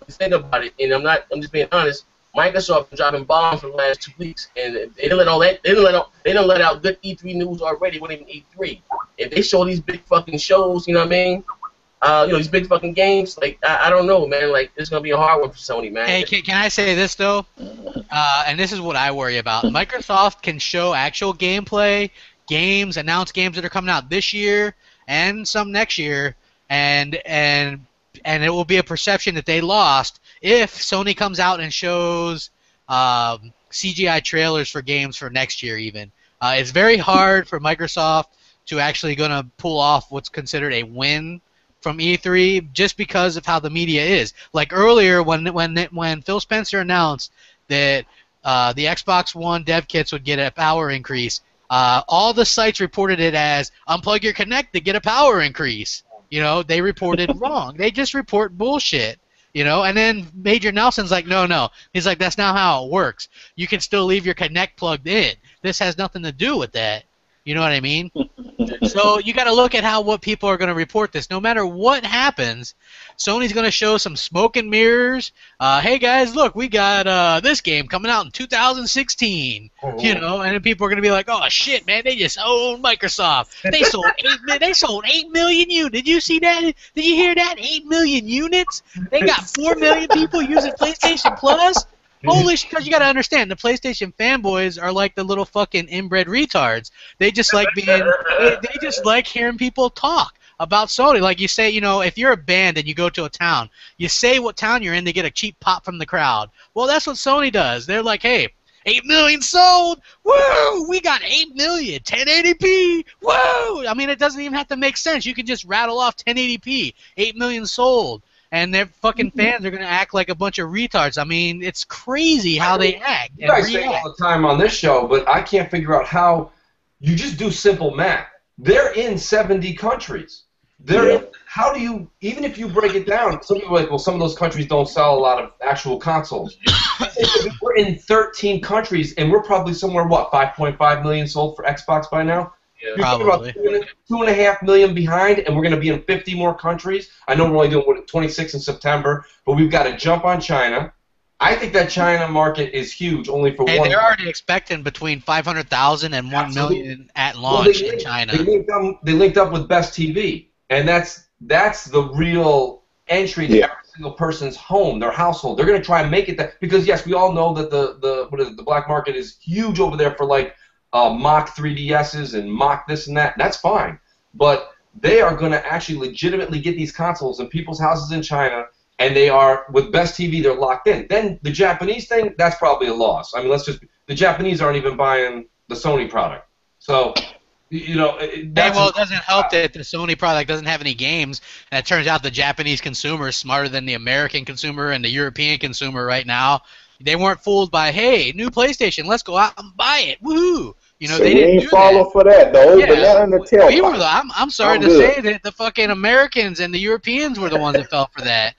think about it. And I'm just being honest. Microsoft been dropping bombs for the last 2 weeks, and they didn't let all that. They didn't let out good E3 news already. It wasn't even E3. If they show these big fucking shows, you know what I mean? These big fucking games. Like I don't know, man. Like it's gonna be a hard one for Sony, man. Hey, can I say this though? And this is what I worry about. Microsoft can show actual gameplay, games, announce games that are coming out this year and some next year, and it will be a perception that they lost if Sony comes out and shows CGI trailers for games for next year even. It's very hard for Microsoft to actually going to pull off what's considered a win from E3 just because of how the media is. Like earlier when Phil Spencer announced that the Xbox One dev kits would get a power increase, all the sites reported it as unplug your Kinect to get a power increase. They reported wrong. They just report bullshit. And then Major Nelson's like, no. He's like, that's not how it works. You can still leave your Kinect plugged in. This has nothing to do with that. You know what I mean? So you got to look at what people are going to report this. No matter what happens, Sony's going to show some smoke and mirrors. Hey guys, look, we got this game coming out in 2016. And then people are going to be like, oh shit, man, they just own Microsoft. They sold 8 million units. Did you see that? Did you hear that? 8 million units. They got 4 million people using PlayStation Plus. Holy shit, because you got to understand, the PlayStation fanboys are like the little fucking inbred retards. They just like they just like hearing people talk. about Sony. Like you say, you know, if you're a band and you go to a town, you say what town you're in to get a cheap pop from the crowd. Well, that's what Sony does. They're like, hey, 8 million sold. Woo! We got 8 million. 1080p. Woo! I mean, it doesn't even have to make sense. You can just rattle off 1080p. 8 million sold. And their fucking fans are going to act like a bunch of retards. I mean, it's crazy how they act. You guys say it all the time on this show, but I can't figure out how you just do simple math. They're in 70 countries. How do you, even if you break it down, some people are like, well, some of those countries don't sell a lot of actual consoles. We're in 13 countries, and we're probably somewhere, what, 5.5 million sold for Xbox by now? Yeah, you're probably about 2.5 million behind, and we're going to be in 50 more countries. I know we're only doing 26 in September, but we've got to jump on China. I think that China market is huge, only for one. They're already expecting between 500,000 and 1 million at launch in China. They linked up with Best TV, and that's the real entry to every single person's home, their household. They're going to try and make it that, because yes, we all know that the black market is huge over there for like mock 3DSs and mock this and that. That's fine, but they are going to actually legitimately get these consoles in people's houses in China. And they are, with Best TV, they're locked in. Then the Japanese thing, that's probably a loss. I mean, the Japanese aren't even buying the Sony product. So, you know, it doesn't help that the Sony product doesn't have any games. And it turns out the Japanese consumer is smarter than the American consumer and the European consumer right now. They weren't fooled by, hey, new PlayStation, let's go out and buy it. Woohoo! You know, so they didn't follow for that, though. Yeah. I'm sorry to say that the fucking Americans and the Europeans were the ones that fell for that.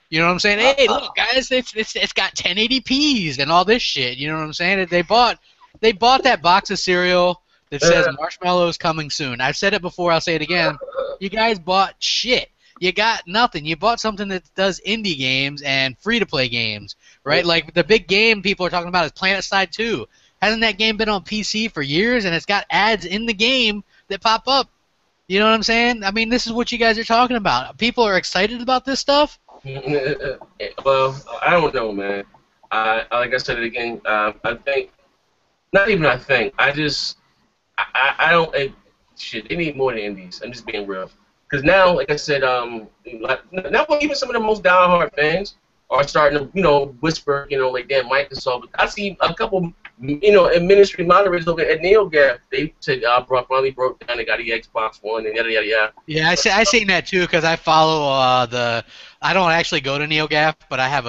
You know what I'm saying? Hey, look, guys, it's got 1080p's and all this shit. You know what I'm saying? They bought that box of cereal that says Marshmallows coming soon. I've said it before. I'll say it again. You guys bought shit. You got nothing. You bought something that does indie games and free-to-play games, right? Like the big game people are talking about is PlanetSide 2. Hasn't that game been on PC for years? And it's got ads in the game that pop up. You know what I'm saying? I mean, this is what you guys are talking about. People are excited about this stuff. Well, I don't know, man. Like I said it again. I think, not even I think. I don't. Shit, they need more than indies. I'm just being real. Because now, like I said, now even some of the most diehard fans are starting to, you know, whisper, you know, like damn Microsoft. I see a couple, you know, administrative moderators over at NeoGaf. They said finally broke down. They got the Xbox One and yada yada yada. Yeah, I seen that too because I follow I don't actually go to NeoGaf, but I have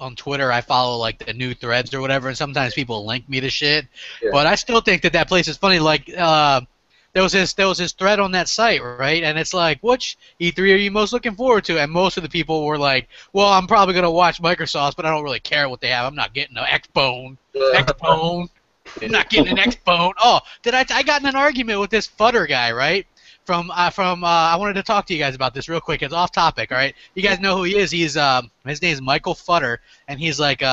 on Twitter I follow like the new threads or whatever, and sometimes people link me to shit. Yeah. But I still think that place is funny. Like there was this thread on that site, right? And it's like, which E3 are you most looking forward to? And most of the people were like, well, I'm probably gonna watch Microsoft, but I don't really care what they have. I'm not getting an Xbone. I'm not getting an Xbone. Oh, I got in an argument with this Futter guy, right? I wanted to talk to you guys about this real quick. It's off topic, all right? You guys know who he is. His name is Michael Futter, and he's like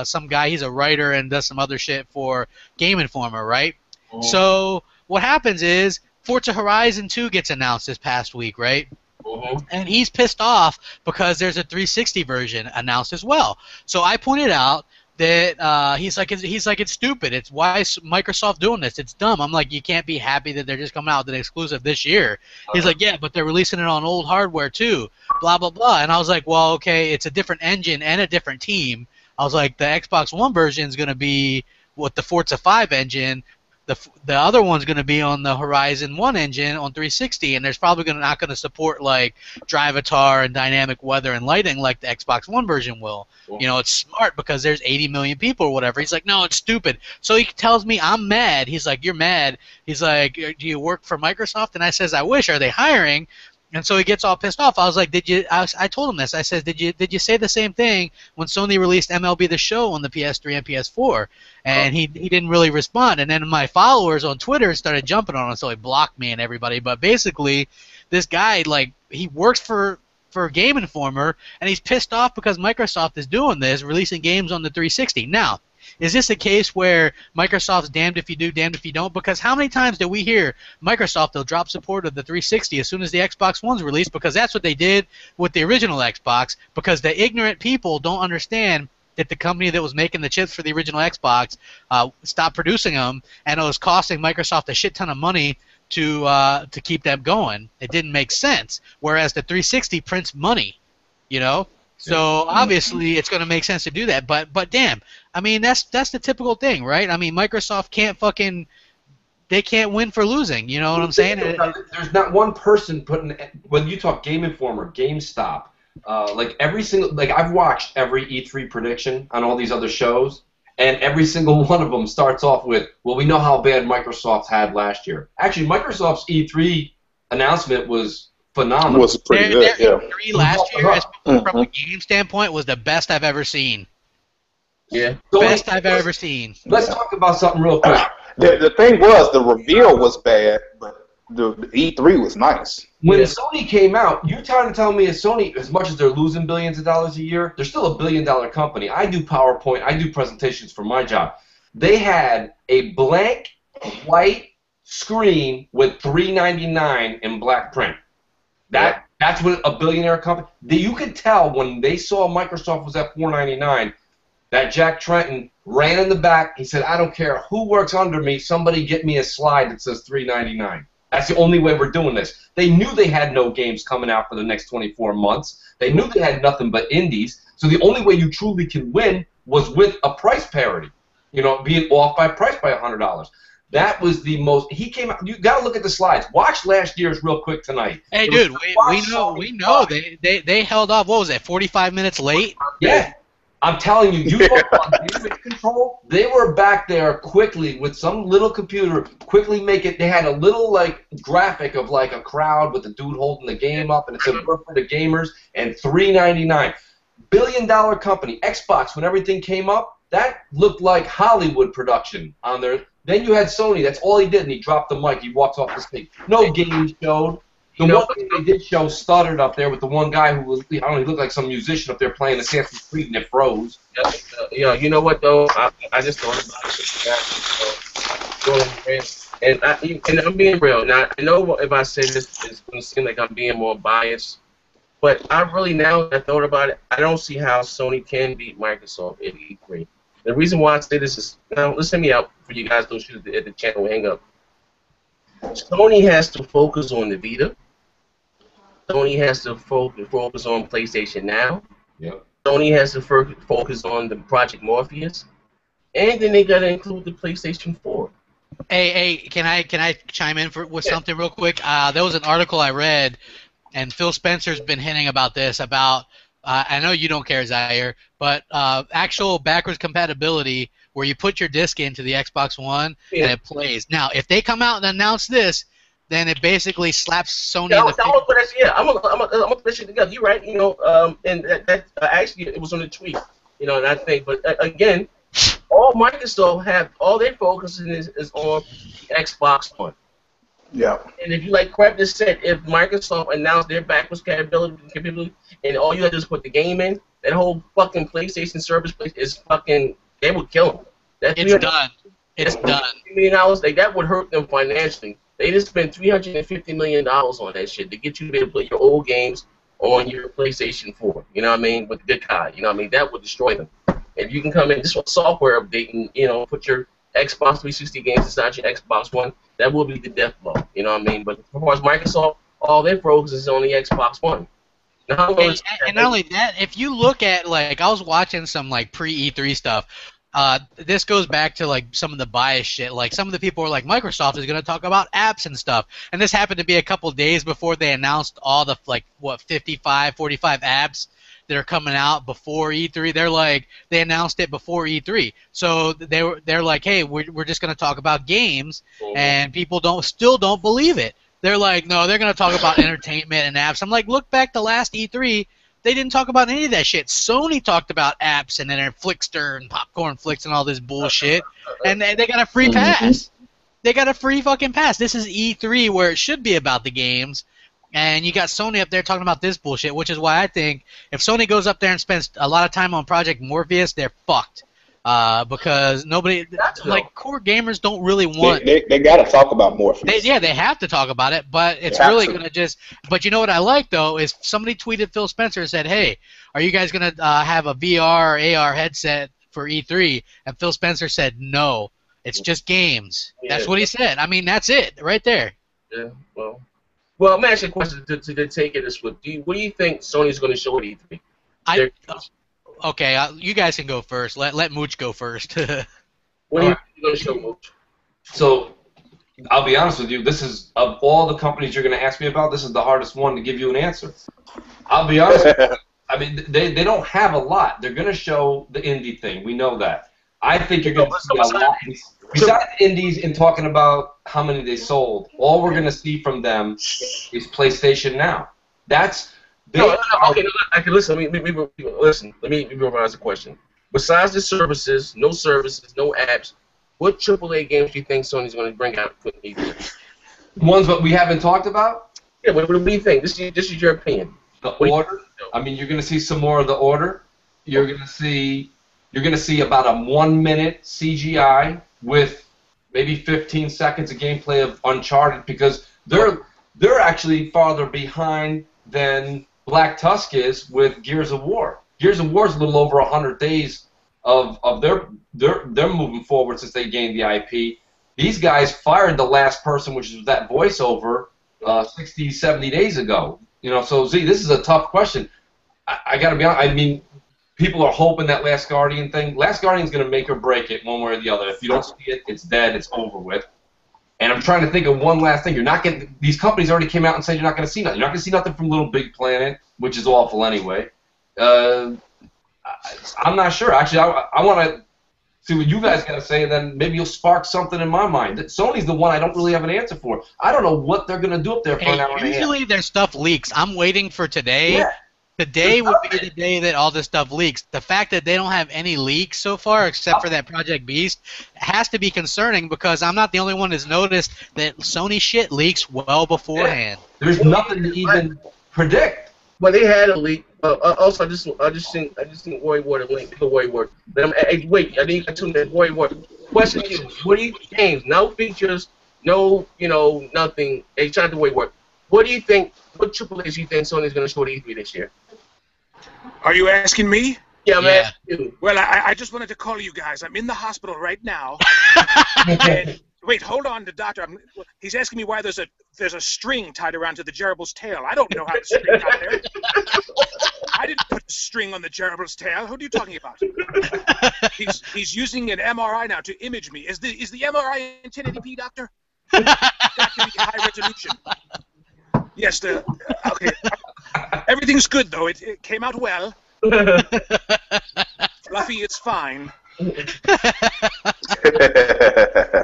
some guy. He's a writer and does some other shit for Game Informer, right? Oh. So what happens is Forza Horizon 2 gets announced this past week, right? Uh-huh. And he's pissed off because there's a 360 version announced as well. So I pointed out that he's like it's stupid. It's why is Microsoft doing this? It's dumb. I'm like, you can't be happy that they're just coming out with an exclusive this year. He's like, yeah, but they're releasing it on old hardware too. Blah blah blah. And I was like, well, okay, it's a different engine and a different team. I was like, the Xbox One version is going to be with the Forza 5 engine. The other one's going to be on the Horizon 1 engine on 360, and there's probably not going to support like Drivatar and dynamic weather and lighting like the Xbox One version will. Cool. You know, it's smart because there's 80 million people or whatever. He's like, no, it's stupid. So he tells me I'm mad. He's like, you're mad. He's like, do you work for Microsoft? And I says, I wish. Are they hiring? And so he gets all pissed off. I was like, I told him this. I said, did you say the same thing when Sony released MLB The Show on the PS3 and PS4? And he didn't really respond. And then my followers on Twitter started jumping on him, so he blocked me and everybody. But basically, this guy, like, he works for Game Informer, and he's pissed off because Microsoft is doing this, releasing games on the 360. Now, is this a case where Microsoft's damned if you do, damned if you don't? Because how many times do we hear Microsoft, they'll drop support of the 360 as soon as the Xbox One's released? Because that's what they did with the original Xbox, because the ignorant people don't understand that the company that was making the chips for the original Xbox stopped producing them, and it was costing Microsoft a shit ton of money to keep them going. It didn't make sense. Whereas the 360 prints money, you know. So obviously it's going to make sense to do that. But damn, I mean that's the typical thing, right? I mean Microsoft they can't win for losing. You know what I'm saying? There's not one person putting, when you talk Game Informer, GameStop, like every single, like I've watched every E3 prediction on all these other shows, and every single one of them starts off with, well, we know how bad Microsoft had last year. Actually, Microsoft's E3 announcement was phenomenal. It was pretty good, their E3 last year, from a game standpoint, was the best I've ever seen. Yeah. Best I've ever seen. Let's talk about something real quick. The thing was, the reveal was bad, but the E3 was nice. When Sony came out, you're trying to tell me Sony, as much as they're losing billions of dollars a year, they're still a billion-dollar company. I do PowerPoint. I do presentations for my job. They had a blank white screen with $3.99 in black print. That's what a billionaire company. You could tell when they saw Microsoft was at $4.99 that Jack Trenton ran in the back. He said, I don't care who works under me, somebody get me a slide that says $3.99. That's the only way we're doing this. They knew they had no games coming out for the next 24 months. They knew they had nothing but indies. So the only way you truly can win was with a price parity. You know, being off by price by $100. That was the most. He came out. You got to look at the slides. Watch last year's real quick tonight. Hey, dude, we know they held off. What was it? 45 minutes late. Yeah. I'm telling you, you talk about damage control. They were back there quickly with some little computer, quickly make it. They had a little like graphic of like a crowd with the dude holding the game up, and it said "Work for the gamers" and $3.99. Billion-dollar company. Xbox, when everything came up, that looked like Hollywood production on there. Then you had Sony. That's all he did, and he dropped the mic. He walked off the stage. No games showed. The one thing they did show stuttered up there with the one guy who was, I don't know, he looked like some musician up there playing the Sesame Street and it froze. Yeah, you know what though? I just thought about it. And I'm being real. Now, I know if I say this, it's going to seem like I'm being more biased. But I really, now that I thought about it, I don't see how Sony can beat Microsoft at E3. The reason why I say this is, now listen me out for you guys don't shoot at the channel hang up. Sony has to focus on the Vita. Sony has to focus on PlayStation Now. Yep. Sony has to focus on the Project Morpheus. And then they got to include the PlayStation 4. Hey, can I chime in with something real quick? There was an article I read, and Phil Spencer's been hinting about this, about, I know you don't care, Zaire, but actual backwards compatibility where you put your disc into the Xbox One and it plays. Now, if they come out and announce this, then it basically slaps Sony in the face. I'm gonna put shit together. You're right, you know, and that actually it was on the tweet, you know, and I think, but again, all Microsoft have, all their focus is on Xbox One. Yeah. And if you like crap just said, if Microsoft announced their backwards capability, and all you have to do is put the game in, that whole fucking PlayStation service place is fucking, they would kill them. It's done. It's done. $50 million, like, that would hurt them financially. They just spent $350 million on that shit to get you to be able to play your old games on your PlayStation 4. You know what I mean? With the good card. You know what I mean? That would destroy them. If you can come in just with software update and, you know, put your Xbox 360 games inside your Xbox One, that will be the death blow. You know what I mean? But as far as Microsoft, all their focus is on the Xbox One. And not only that, if you look at, like, I was watching some, like, pre-E3 stuff. This goes back to like some of the bias shit. Like some of the people were like, Microsoft is going to talk about apps and stuff. And this happened to be a couple days before they announced all the 45 apps that are coming out before E3. They're like, they announced it before E3. So they're like, hey, we're just going to talk about games, and people still don't believe it. They're like, no, they're going to talk about entertainment and apps. I'm like, look back to last E3. They didn't talk about any of that shit. Sony talked about apps and then Flickster and Popcorn Flicks and all this bullshit, and they got a free pass. They got a free fucking pass. This is E3 where it should be about the games, and you got Sony up there talking about this bullshit, which is why I think if Sony goes up there and spends a lot of time on Project Morpheus, they're fucked. Because nobody, like, core gamers don't really want. They got to talk about Morpheus. They have to talk about it, but it's really going to just. But you know what I like, though, is somebody tweeted Phil Spencer and said, hey, are you guys going to have a VR or AR headset for E3? And Phil Spencer said, no, it's just games. Yeah. That's what he said. I mean, that's it right there. Yeah. Well, I'm asking a question to take it this way. What do you think Sony's going to show at E3? Okay, you guys can go first. Let Mooch go first. What do you think you're going to show, Mooch? So, I'll be honest with you. This is, of all the companies you're going to ask me about, this is the hardest one to give you an answer. I'll be honest with you. I mean, they don't have a lot. They're going to show the indie thing. We know that. I think you're going to see a lot. Besides indies and talking about how many they sold, all we're going to see from them is PlayStation Now. That's... Okay, I can listen. Let me revise the question. Besides the services, no apps, what AAA games do you think Sony's going to bring out for E3? Ones that we haven't talked about? Yeah, what do you think? This is your opinion. The Order? I mean, you're going to see some more of The Order. You're going to see about a 1-minute CGI with maybe 15 seconds of gameplay of Uncharted, because they're actually farther behind than Black Tusk is with Gears of War. Gears of War is a little over 100 days of their moving forward since they gained the IP. These guys fired the last person, which is that voiceover, 60, 70 days ago. You know, so Z, this is a tough question. I got to be honest. I mean, people are hoping that Last Guardian thing. Last Guardian's going to make or break it one way or the other. If you don't see it, it's dead. It's over with. And I'm trying to think of one last thing. You're not getting. These companies already came out and said you're not going to see nothing. You're not going to see nothing from Little Big Planet, which is awful anyway. I'm not sure. Actually, I want to see what you guys got to say, and then maybe you'll spark something in my mind. Sony's the one I don't really have an answer for. I don't know what they're going to do up there for an hour and a half. Usually their stuff leaks. I'm waiting for today. Yeah. Today would be the day that all this stuff leaks. The fact that they don't have any leaks so far, except for that Project Beast, has to be concerning, because I'm not the only one that's noticed that Sony shit leaks well beforehand. Yeah. There's nothing to even predict. Well, they had a leak. Also, I just seen Warrior War, the link to Warrior War. Wait, I didn't get to that Warrior War. Question is, what do you games? No features, no, nothing. They tried to Warrior War. What do you think? What AAAs do you think Sony's going to show at E3 this year? Are you asking me? Yeah, I'm asking you. Well, I just wanted to call you guys. I'm in the hospital right now. And, wait, hold on, the doctor. He's asking me why there's a string tied around to the gerbil's tail. I don't know how the string got there. I didn't put the string on the gerbil's tail. Who are you talking about? He's using an MRI now to image me. Is the MRI in 1080p, doctor? That can be high resolution. Yes, okay. Everything's good, though. It came out well. Fluffy, it's fine.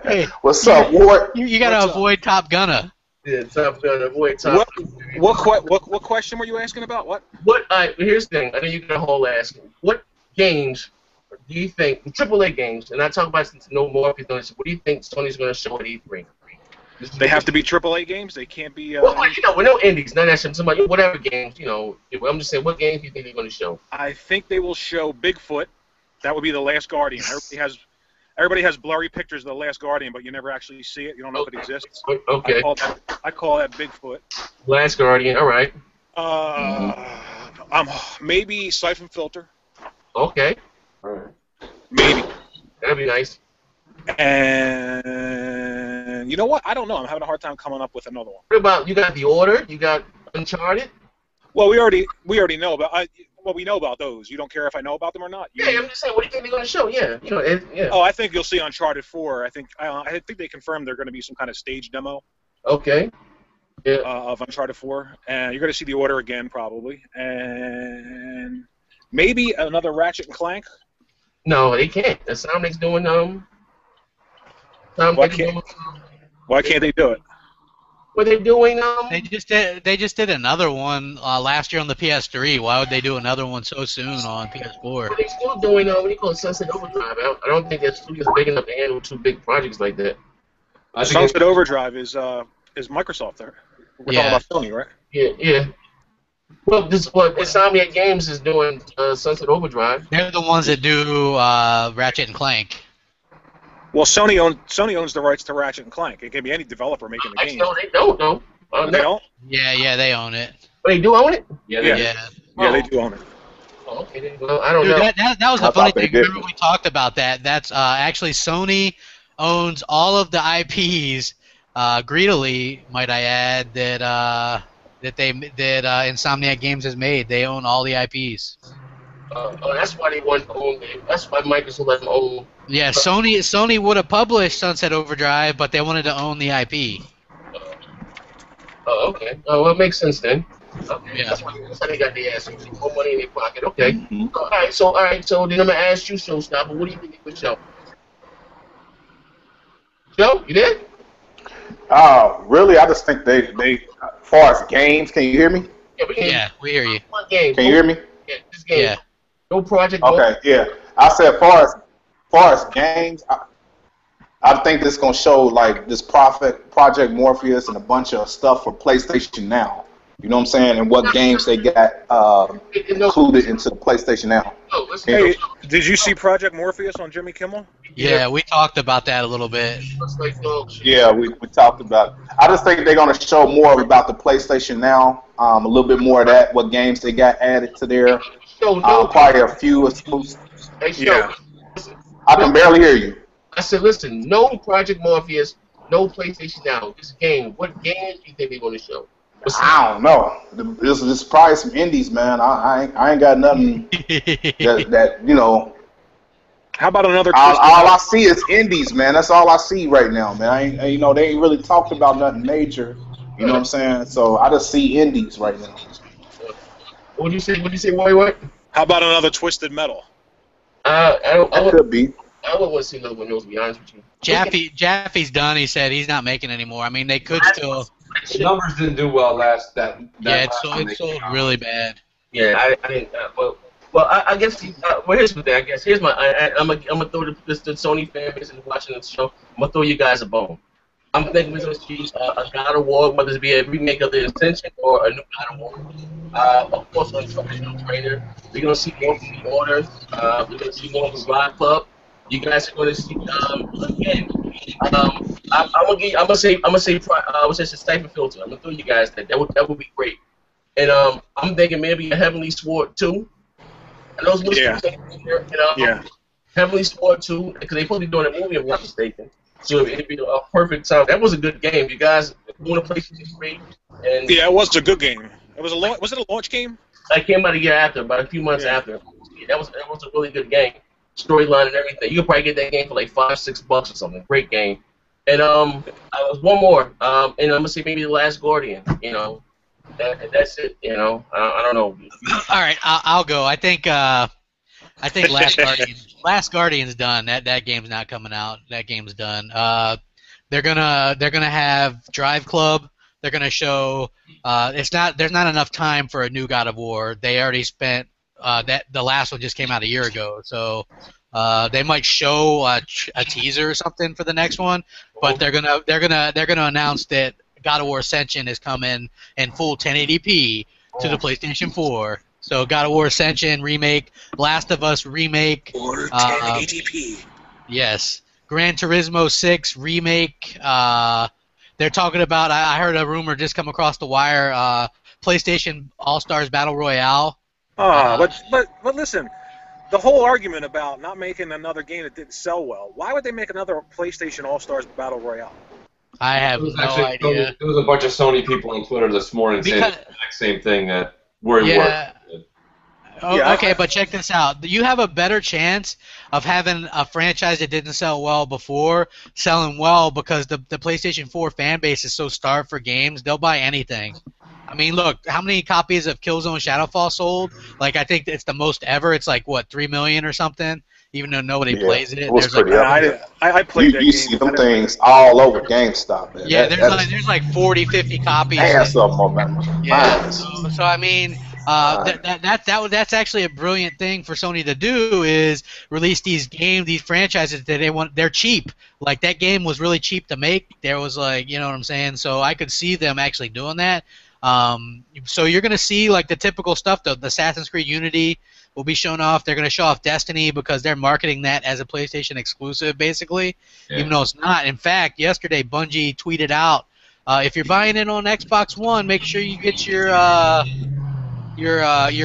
Hey, what's up, Ward? You gotta avoid Top Gunner. Yeah, Top Gunner, avoid Top Gunner. What question were you asking about? What? Here's the thing. I know you can whole ask. What games do you think, AAA games, and I talk about no more people, what do you think Sony's going to show at E3? They have to be AAA games. They can't be. Well, we're no indies. Not asking somebody. Whatever games, I'm just saying, what games do you think they're going to show? I think they will show Bigfoot. That would be the Last Guardian. Everybody has blurry pictures of the Last Guardian, but you never actually see it. You don't know if it exists. Okay. I call that Bigfoot. Last Guardian. All right. Maybe Siphon Filter. Okay. All right. Maybe. That'd be nice. And you know what? I don't know. I'm having a hard time coming up with another one. What about, you got The Order? You got Uncharted? Well, we already know about. We know about those. You don't care if I know about them or not. Yeah, I'm just saying. What do you think they're going to show? Yeah, yeah. Oh, I think you'll see Uncharted 4. I think they confirmed they're going to be some kind of stage demo. Okay. Yeah. Of Uncharted 4, and you're going to see The Order again probably, and maybe another Ratchet and Clank. No, they can't. Sonic's doing Why can't they do it? What they doing? They just did another one last year on the PS3. Why would they do another one so soon on PS4? They still doing what do you call it, Sunset Overdrive. I don't think that studio's big enough to handle two big projects like that. Sunset Overdrive is Microsoft there. We're talking about Sony, right? Yeah. Well, Insomniac Games is doing Sunset Overdrive. They're the ones that do Ratchet and Clank. Well, Sony owns the rights to Ratchet and Clank. It can be any developer making the game. No, they don't, though. They don't? Yeah, they own it. But they do own it? Yeah, they do own it. Oh, okay, well, I don't know. That was the funny thing. Remember we talked about that. That's actually Sony owns all of the IPs greedily, might I add, that Insomniac Games has made. They own all the IPs. That's why they want to own it. That's why Microsoft let them own. Yeah, Sony would have published Sunset Overdrive, but they wanted to own the IP. Oh, okay. Oh, well, it makes sense then. Okay. Yeah. That's why they got the ass. More money in their pocket. Okay. Mm-hmm. All right. So then I'm gonna ask you, Showstopper. What do you think of the show? Joe, you there? Really, I just think they as far as games, can you hear me? Yeah, we hear you. Can you hear me? Yeah, this game. Yeah. No project. Okay, yeah. I said, far as games, I think this is gonna show like this Project Morpheus and a bunch of stuff for PlayStation Now. You know what I'm saying? And what games they got included into the PlayStation Now. Hey, did you see Project Morpheus on Jimmy Kimmel? Yeah, we talked about that a little bit. Yeah, we talked about it. I just think they're going to show more about the PlayStation Now, a little bit more of that, what games they got added to there. Probably a few exclusives. Yeah. I can barely hear you. I said, listen, no Project Morpheus, no PlayStation Now. This game, what games do you think they're going to show? I don't know. This is probably some indies, man. I ain't got nothing that you know. How about another? All I see is indies, man. That's all I see right now, man. They ain't really talked about nothing major. You know what I'm saying? So I just see indies right now. What do you say? What? How about another Twisted Metal? That could be. I would want to see another one of those, to be honest with you. Jaffe's done. He said he's not making anymore. I mean, they could still. The numbers didn't do well last. That yeah, it sold really bad. Yeah, I didn't. Well, I guess. Well, here's the thing. I guess here's my. I'm gonna throw the Sony fan base and watching this show. I'm gonna throw you guys a bone. I'm thinking we're gonna see a God of War, whether it be a remake of the Ascension or a new God of War. Of course, on the trailer, we're gonna see more from the Order. We're gonna see more from Rock Club. You guys are gonna see again. I'm gonna say it's a Siphon Filter. I'm gonna throw you guys that would be great. And I'm thinking maybe a Heavenly Sword 2. And those yeah. Heavenly Sword 2, because they supposed to be doing a movie if I'm not mistaken. So it'd be a perfect time. That was a good game. You guys want to play PlayStation 3? And yeah, it was a good game. Was it a launch game? I came out a year after, about a few months after. Yeah, that was a really good game. Storyline and everything. You could probably get that game for like $5-6 or something. Great game. And I was one more. And I'm gonna say maybe The Last Guardian. You know, that's it. You know, I don't know. All right, I'll go. I think Last Guardian's done. That game's not coming out. That game's done. They're gonna have Drive Club. They're gonna show. There's not enough time for a new God of War. They already spent. The last one just came out a year ago, so they might show a teaser or something for the next one. But they're gonna announce that God of War Ascension is coming in full 1080p to the PlayStation 4. So God of War Ascension remake, Last of Us remake, or 1080p. Yes, Gran Turismo 6 remake. They're talking about. I heard a rumor just come across the wire. PlayStation All Stars Battle Royale. But listen, the whole argument about not making another game that didn't sell well. Why would they make another PlayStation All Stars Battle Royale? I have no idea. There was a bunch of Sony people on Twitter this morning saying the exact same thing that where you were. Okay, but check this out. You have a better chance of having a franchise that didn't sell well before selling well because the PlayStation 4 fan base is so starved for games. They'll buy anything. I mean, look, how many copies of Killzone Shadowfall sold? Like, I think it's the most ever. It's like, what, 3 million or something? Even though nobody plays it. It was pretty I played that game. You see them things all over GameStop, man. Yeah, there's like 40, 50 copies. That's a moment. Yeah, so I mean... that's actually a brilliant thing for Sony to do is release these games, these franchises that they're cheap. Like that game was really cheap to make. There was like, you know what I'm saying? So I could see them actually doing that. So you're gonna see like the typical stuff. The Assassin's Creed Unity will be shown off. They're gonna show off Destiny because they're marketing that as a PlayStation exclusive, basically, even though it's not. In fact, yesterday Bungie tweeted out, if you're buying it on Xbox One, make sure you get your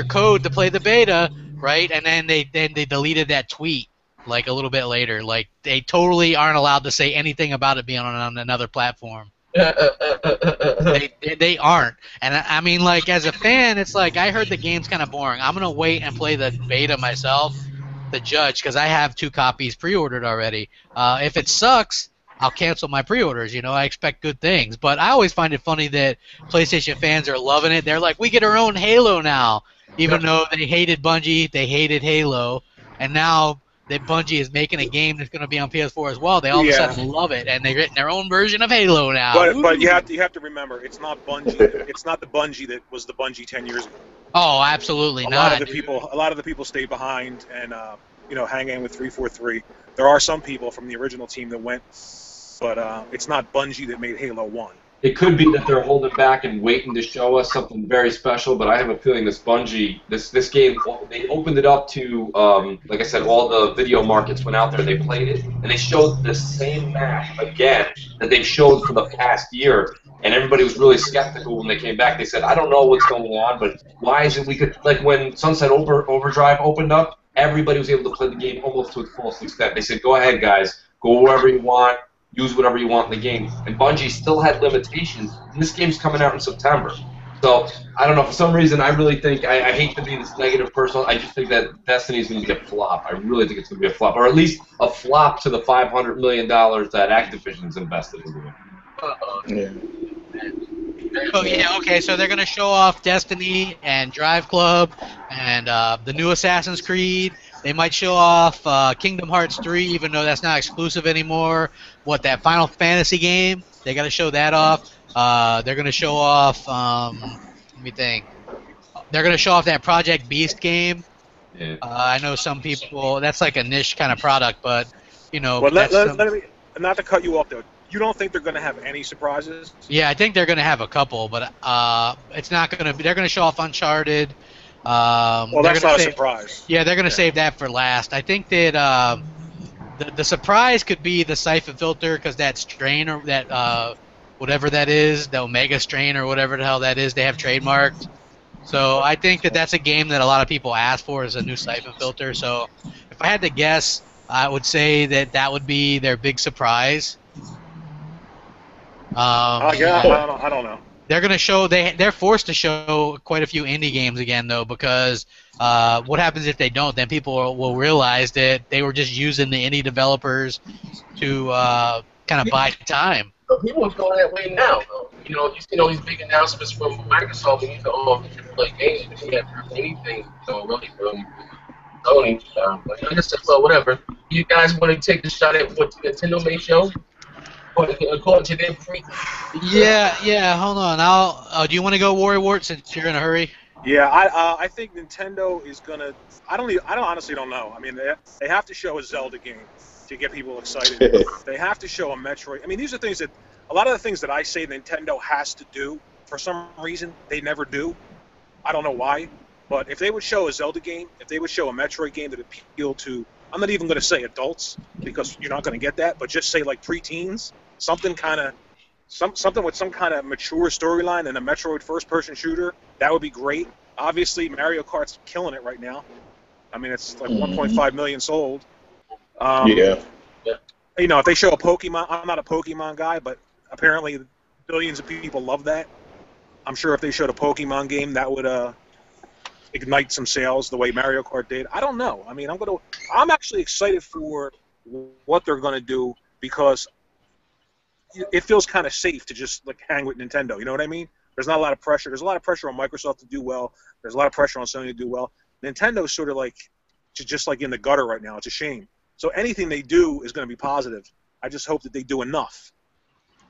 code to play the beta, right? And then they deleted that tweet like a little bit later. Like they totally aren't allowed to say anything about it being on another platform. They aren't. And I mean, like, as a fan, it's like I heard the game's kind of boring. I'm gonna wait and play the beta myself to judge because I have 2 copies pre-ordered already. If it sucks, I'll cancel my pre-orders. You know, I expect good things. But I always find it funny that PlayStation fans are loving it. They're like, we get our own Halo now, even though they hated Bungie, they hated Halo, and now that Bungie is making a game that's going to be on PS4 as well, they all of a sudden love it, and they've written their own version of Halo now. But you have to remember, it's not Bungie. It's not the Bungie that was the Bungie 10 years ago. Oh, absolutely not. A lot of the people stayed behind and hang with 343. There are some people from the original team that went, but it's not Bungie that made Halo 1. It could be that they're holding back and waiting to show us something very special, but I have a feeling this Bungie, this game, they opened it up to, like I said, all the video markets went out there, they played it, and they showed the same map again that they've showed for the past year, and everybody was really skeptical when they came back. They said, I don't know what's going on, but why is it we could, like when Sunset Overdrive opened up, everybody was able to play the game almost to its fullest extent. They said, go ahead, guys, go wherever you want. Use whatever you want in the game. And Bungie still had limitations. And this game's coming out in September. So, I don't know, for some reason, I really think, I hate to be this negative person, I just think that Destiny's going to be a flop. I really think it's going to be a flop. Or at least a flop to the $500 million that Activision's invested into it. Oh, yeah, okay, so they're going to show off Destiny and Drive Club and the new Assassin's Creed. They might show off Kingdom Hearts 3, even though that's not exclusive anymore. What, that Final Fantasy game? They got to show that off. They're going to show off, let me think. They're going to show off that Project Beast game. Yeah. I know some people, that's like a niche kind of product, but, you know. Well, let me, not to cut you off, though. You don't think they're going to have any surprises? Yeah, I think they're going to have a couple, but it's not going to be. They're going to show off Uncharted. Well, that's not a surprise. Yeah, they're going to save that for last. I think that the surprise could be the siphon filter because that strain or that whatever that is, the Omega strain or whatever the hell that is, they have trademarked. So I think that that's a game that a lot of people ask for is a new siphon filter. So if I had to guess, I would say that would be their big surprise. I don't know. They're gonna show they're forced to show quite a few indie games again though because what happens if they don't? Then people will realize that they were just using the indie developers to kind of buy time. People are going that way now. You know, you see all these big announcements from Microsoft and these are all AAA games. You can't do anything really from Sony. But like I said, well, whatever. You guys want to take the shot at what Nintendo may show? According to them, Yeah. Hold on. Do you want to go, Warrior Wart, since you're in a hurry? Yeah, I think Nintendo is gonna. I honestly don't know. I mean, they have to show a Zelda game to get people excited. They have to show a Metroid. I mean, these are things that a lot of the things that I say Nintendo has to do. For some reason, they never do. I don't know why. But if they would show a Zelda game, if they would show a Metroid game that appealed to, I'm not even going to say adults because you're not going to get that, but just say like preteens, something with some kind of mature storyline and a Metroid first-person shooter, that would be great. Obviously, Mario Kart's killing it right now. I mean, it's like 1.5 million sold. Yeah. You know, if they show a Pokemon, I'm not a Pokemon guy, but apparently billions of people love that. I'm sure if they showed a Pokemon game, that would ignite some sales the way Mario Kart did. I don't know. I mean, I'm actually excited for what they're going to do because it feels kind of safe to just like hang with Nintendo. You know what I mean? There's not a lot of pressure. There's a lot of pressure on Microsoft to do well. There's a lot of pressure on Sony to do well. Nintendo's sort of like just like in the gutter right now. It's a shame. So anything they do is going to be positive. I just hope that they do enough.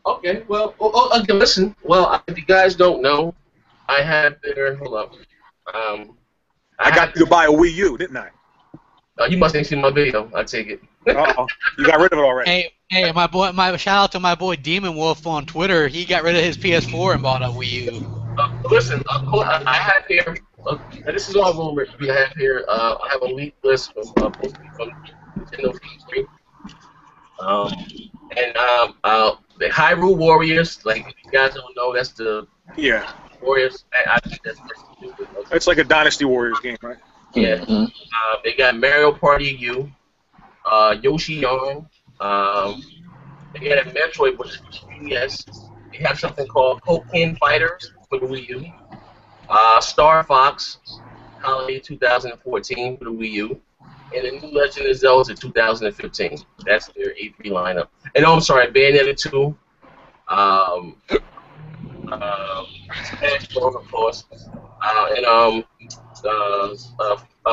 Okay, well, okay, listen. Well, if you guys don't know, I have their. Hold up. I got you to buy a Wii U, didn't I? You must have seen my video. I take it. Uh-oh. You got rid of it already. Hey, my shout out to my boy Demon Wolf on Twitter. He got rid of his PS4 and bought a Wii U. Listen, I have here. This is all rumors we have here. I have a leaked list from Nintendo PS3. The Hyrule Warriors. Like if you guys don't know, that's the Warriors. I think that's stupid. It's like a Dynasty Warriors game, right? Yeah. Mm-hmm. They got Mario Party U, Yoshi Yarn. They got a Metroid, which is for 3DS. They have something called Cocaine Fighters for the Wii U. Star Fox, Holiday 2014 for the Wii U. And the new Legend of Zelda 2015. That's their E3 lineup. And I'm sorry, Bayonetta 2. Smash Bros, of course. And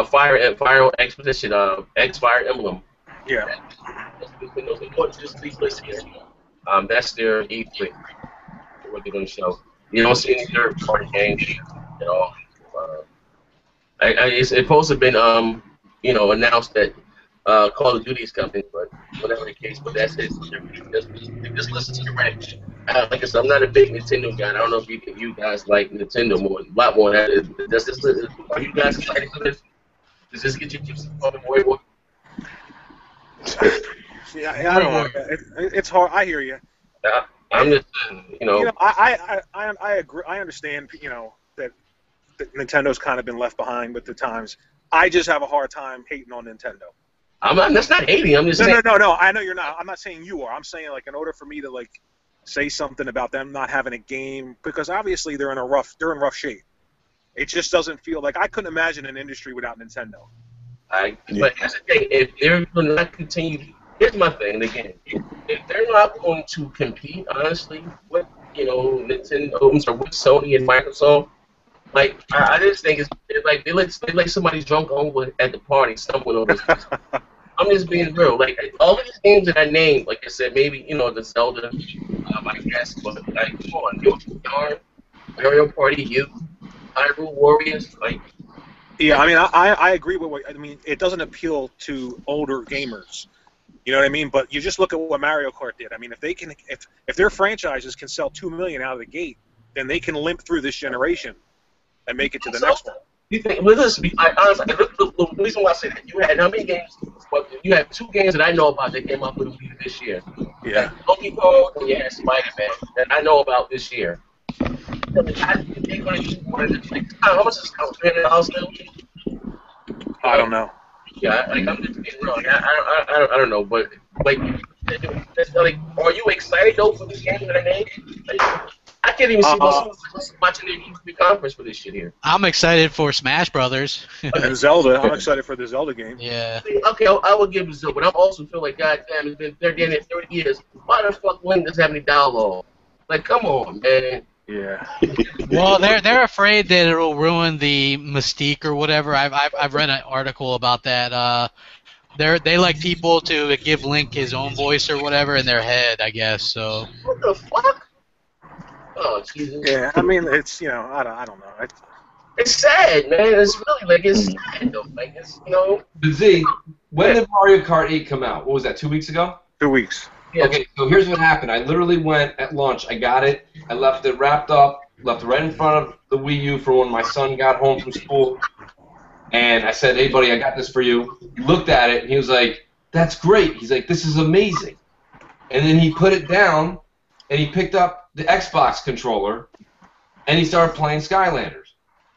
Fire Expedition, X Fire Emblem. Yeah. That's their E3. What they're going to show. You don't see any third-party games at all. It's supposed to have been announced that Call of Duty is coming, but whatever the case. But that's it. Just listen to the rant. Like I said, I'm not a big Nintendo guy. I don't know if you guys like Nintendo more, a lot more than that. Are you guys excited for this? Does this get you on the board? Yeah, I don't know. It's hard. I hear you. I'm just, I agree. I understand. That Nintendo's kind of been left behind with the times. I just have a hard time hating on Nintendo. That's not hating. I'm just saying. No. I know you're not. I'm not saying you are. I'm saying, like, in order for me to, like, say something about them not having a game, because obviously they're in rough shape. It just doesn't feel like, I couldn't imagine an industry without Nintendo. But that's the thing. If they're going to not continue, here's my thing again. If they're not going to compete, honestly, with Nintendo, with Sony and Microsoft, like, I just think it's like they let somebody drunk over at the party stumble over this. I'm just being real. Like, all of these games that I named, like I said, maybe the Zelda, I guess, but like, come on, Yarn, Mario Party U, Hyrule Warriors, like. Yeah, I mean, I agree with what I mean. It doesn't appeal to older gamers. You know what I mean? But you just look at what Mario Kart did. I mean, if their franchises can sell 2 million out of the gate, then they can limp through this generation and make it to the next one. You think? Well, listen, honestly, the reason why I say that, you had how many games? Well, you have 2 games that I know about that came out with Wii this year. Yeah. Donkey Kong and you had Spider-Man that I know about this year. How much is $300 still? I don't know. Yeah, I'm just being real. I don't know, but like, are you excited though for this game that I named? I can't even see what's watching the E3 conference for this shit here. I'm excited for Smash Brothers. And Zelda. I'm excited for the Zelda game. Yeah. Okay, I will give it Zelda, but I also feel like, goddamn, it's been 30 years. Why the fuck Link doesn't have any dialogue? Like, come on, man. Yeah. Well, they're afraid that it'll ruin the mystique or whatever. I've read an article about that. They like people to give Link his own voice or whatever in their head, I guess. So. What the fuck? Oh, Jesus. Yeah, I mean, it's I don't know. It's sad, man. It's really like it's sad though. Like it's But Z, when did Mario Kart 8 come out? What was that? 2 weeks ago? 2 weeks. Yeah. Okay, so here's what happened. I literally went at lunch. I got it. I left it wrapped up. Left it right in front of the Wii U for when my son got home from school. And I said, "Hey, buddy, I got this for you." He looked at it and he was like, "That's great." He's like, "This is amazing." And then he put it down and he picked up the Xbox controller and he started playing Skylanders.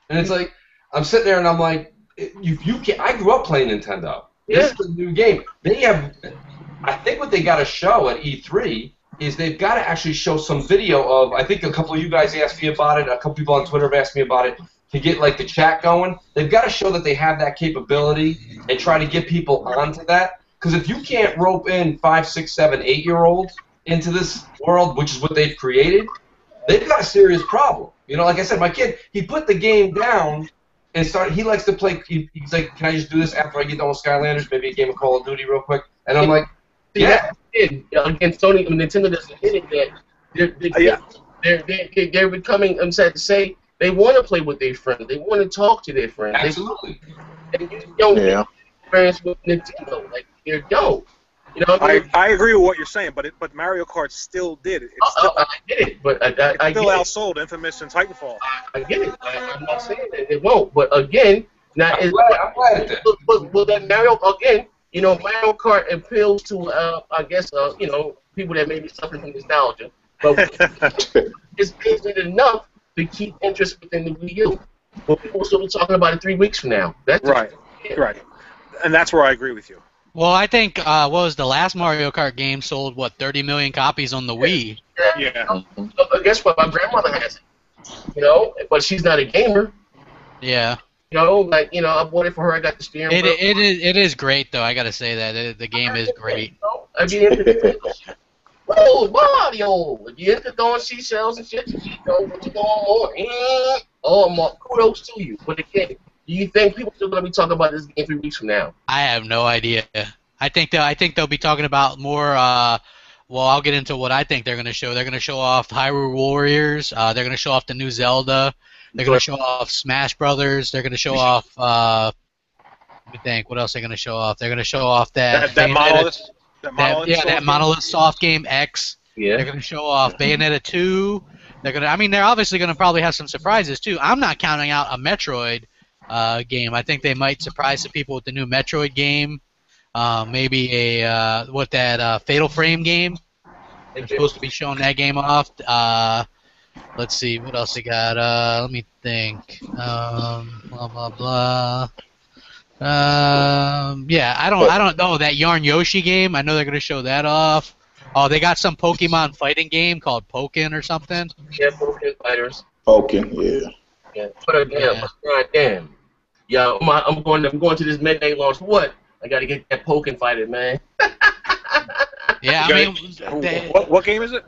And it's like, I'm sitting there and I'm like, you can't. I grew up playing Nintendo. This is a new game. They have. I think what they got to show at E3 is they've got to actually show some video of. I think a couple of you guys asked me about it. A couple people on Twitter have asked me about it to get like the chat going. They've got to show that they have that capability and try to get people onto that. Because if you can't rope in 5, 6, 7, 8-year-olds into this world, which is what they've created, they've got a serious problem. Like I said, my kid, he put the game down and started. He likes to play. He's like, "Can I just do this after I get done with Skylanders? Maybe a game of Call of Duty real quick." And I'm like, "Yeah." Again, Sony, Nintendo doesn't hit it that they're becoming. I'm sad to say, they want to play with their friends. They want to talk to their friends. Absolutely. And you don't get experience with Nintendo. Like, you don't. I agree with what you're saying, but Mario Kart still did it. I get it, but I still get outsold Infamous and Titanfall. I get it. I'm not saying that it won't, but again, now I'm glad at that. But that Mario again, Mario Kart appeals to I guess people that may be suffering from nostalgia, but isn't enough to keep interest within the Wii U. But people will still be talking about it 3 weeks from now. That's right, and that's where I agree with you. Well, I think what was the last Mario Kart game sold 30 million copies on the Wii. Yeah. Guess what? My grandmother has it. But she's not a gamer. Yeah. I bought it for her. I got the steering wheel. It is great though. I gotta say that the game is great. I be into oh, Mario! You into throwing seashells and shit? What you going on? Oh, kudos to you. But again, do you think people are still gonna be talking about this game 3 weeks from now? I have no idea. I think they'll be talking about more. Well, I'll get into what I think they're gonna show. They're gonna show off Hyrule Warriors. They're gonna show off the new Zelda. They're gonna show off Smash Brothers. They're gonna show off. Let me think. What else are they gonna show off? They're gonna show off that Monolith. That Monolith soft game X. Yeah. They're gonna show off Bayonetta 2. They're obviously gonna probably have some surprises too. I'm not counting out a Metroid game. I think they might surprise some people with the new Metroid game. Maybe a Fatal Frame game. They're supposed to be showing that game off. Let's see what else they got. Let me think. Blah blah blah. Yeah, I don't know that Yarn Yoshi game. I know they're gonna show that off. Oh, they got some Pokemon fighting game called Pokken or something. Yeah, Pokemon Fighters. Pokken, yeah. Yeah, but again, damn. Yeah, I'm going to this midnight launch. What? I gotta get that Pokken fighter, man. Yeah, I mean, what game is it?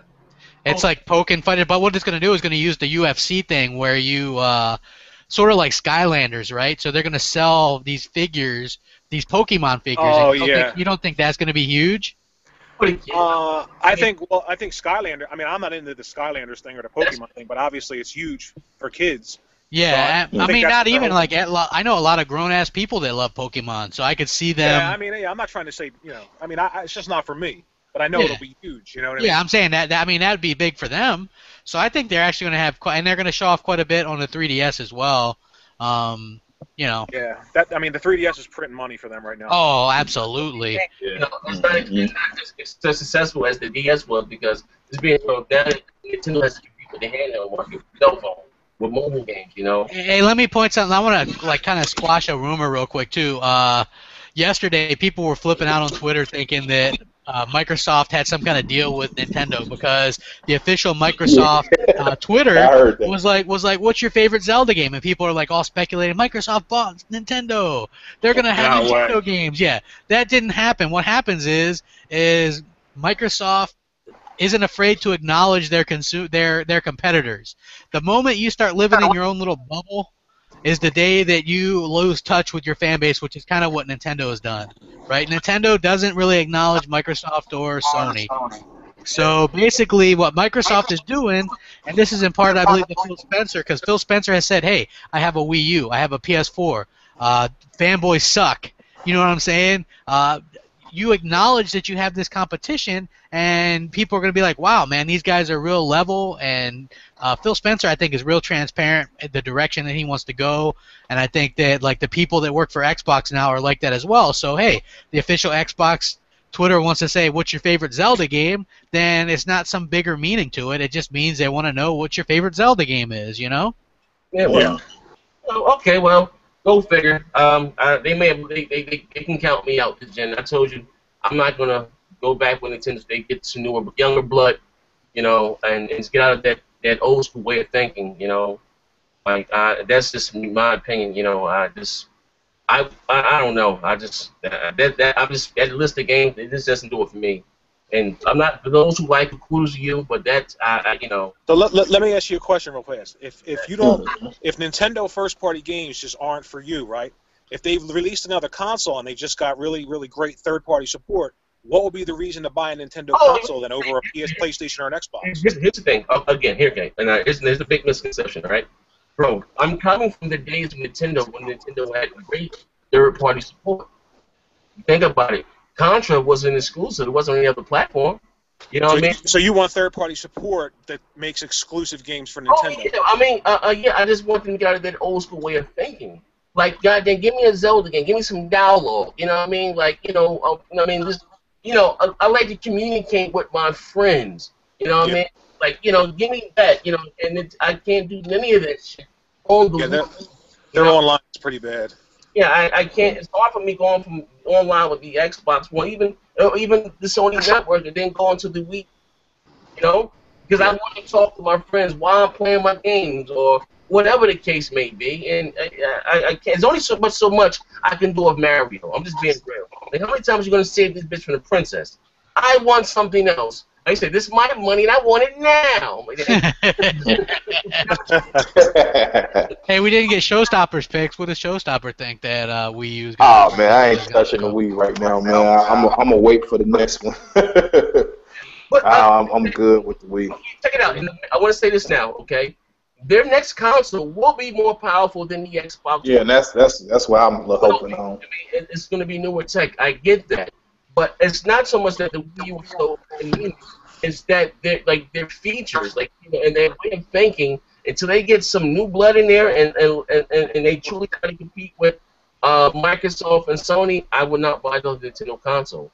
It's like Pokken fighter, but what it's gonna do is gonna use the UFC thing where you sort of like Skylanders, right? So they're gonna sell these figures, these Pokemon figures. Oh, You don't think that's gonna be huge? I think Skylander. I mean, I'm not into the Skylanders thing or the Pokemon thing, but obviously it's huge for kids. Yeah, So I mean, not even like I know a lot of grown-ass people that love Pokemon, so I could see them. Yeah, I mean, I'm not trying to say, I mean, it's just not for me, but I know it'll be huge. You know what I mean? Yeah, I'm saying that. I mean, that'd be big for them. So I think they're actually going to have, and they're going to show off quite a bit on the 3DS as well. Yeah, I mean, the 3DS is printing money for them right now. Oh, absolutely. It's not as successful as the DS was because it's being thrown down. Nintendo has to compete with the handheld market, cell phone, with mobile games. Hey, let me point something. I want to kind of squash a rumor real quick too. Yesterday, people were flipping out on Twitter thinking that Microsoft had some kind of deal with Nintendo because the official Microsoft Twitter was like, what's your favorite Zelda game? And people are like all speculating, Microsoft bought Nintendo. They're gonna have Nintendo games. Yeah, that didn't happen. What happens is Microsoft isn't afraid to acknowledge their competitors. The moment you start living in your own little bubble is the day that you lose touch with your fan base, which is kind of what Nintendo has done, right? Nintendo doesn't really acknowledge Microsoft or Sony. So basically what Microsoft is doing, and this is in part, I believe, to Phil Spencer, because Phil Spencer has said, hey, I have a Wii U, I have a PS4, fanboys suck. You know what I'm saying? You acknowledge that you have this competition, and people are going to be like, wow, man, these guys are real level, and Phil Spencer, I think, is real transparent in the direction that he wants to go, and I think that like the people that work for Xbox now are like that as well. So, hey, the official Xbox Twitter wants to say, what's your favorite Zelda game, then it's not some bigger meaning to it. It just means they want to know what your favorite Zelda game is, you know? Yeah, well, okay, well, go figure. They can count me out, Jen. I told you, I'm not gonna go back when they get some newer, younger blood, and get out of that old school way of thinking, Like that's just my opinion, I don't know. That list of games, this doesn't do it for me. And I'm not, for those who like it, kudos to you, but that's, So let me ask you a question real fast. If Nintendo first-party games just aren't for you, right? If they've released another console and they just got really, really great third-party support, what would be the reason to buy a Nintendo console then over a PlayStation or an Xbox? Here's the thing. Again, there's a big misconception, right? Bro, I'm coming from the days of Nintendo when Nintendo had great third-party support. Think about it. Contra wasn't exclusive. It wasn't on any other platform. You know what I mean? So you want third-party support that makes exclusive games for Nintendo? I just want them to get out of that old school way of thinking. Like, goddamn, give me a Zelda game. Give me some dialogue. You know what I mean? Like, I like to communicate with my friends. You know what I mean? Like, give me that. And I can't do any of that shit. Their online is pretty bad. Yeah, I can't. It's hard for me going from online with the Xbox One, even the Sony network, and then going to the Wii. You know, because I want to talk to my friends while I'm playing my games or whatever the case may be, and I can't. There's only so much I can do of Mario. I'm just being real. Like, how many times are you gonna save this bitch from the princess? I want something else. I said, this is my money and I want it now. Hey, we didn't get Showstoppers picks. What does Showstopper think that we use? Oh man, I ain't touching the Wii right now, man. I'm gonna wait for the next one. But I'm good with the Wii. Check it out. I want to say this now, okay? Their next console will be more powerful than the Xbox. Yeah, and that's what I'm hoping on. It's going to be newer tech. I get that, but it's not so much that the Wii U was so convenient. It's that their features, and their way of thinking. Until they get some new blood in there, and they truly try to compete with Microsoft and Sony, I would not buy the Nintendo console.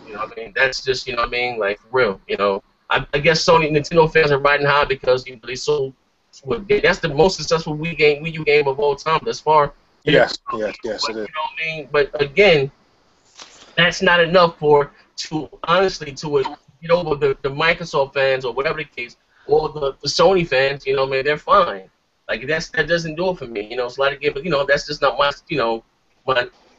You know what I mean? That's just, you know what I mean? Like, for real, you know. I guess Nintendo fans are riding high because they sold. That's the most successful Wii U game of all time thus far. Yes, it is. You know what I mean? But again, that's not enough to get over the Microsoft fans or whatever the case, or the Sony fans. You know, man, they're fine. Like that doesn't do it for me. You know, it's a lot of games, but you know, that's just not my. You know,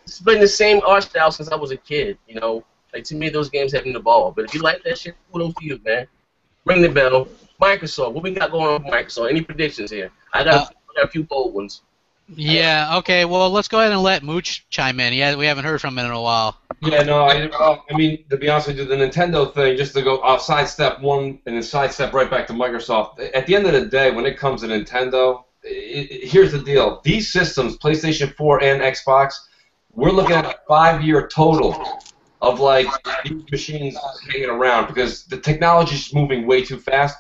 it's been the same art style since I was a kid. You know. Like, to me, those games haven't evolved. But if you like that shit, kudos to you, man. Ring the bell. Microsoft, what we got going on with Microsoft? Any predictions here? I got a few bold ones. Yeah, okay. Well, let's go ahead and let Mooch chime in. Yeah, we haven't heard from him in a while. Yeah, no, I mean, to be honest with you, the Nintendo thing, just to go sidestep one and then sidestep right back to Microsoft. At the end of the day, when it comes to Nintendo, here's the deal. These systems, PlayStation 4 and Xbox, we're looking at a 5-year total of like these machines hanging around because the technology is moving way too fast.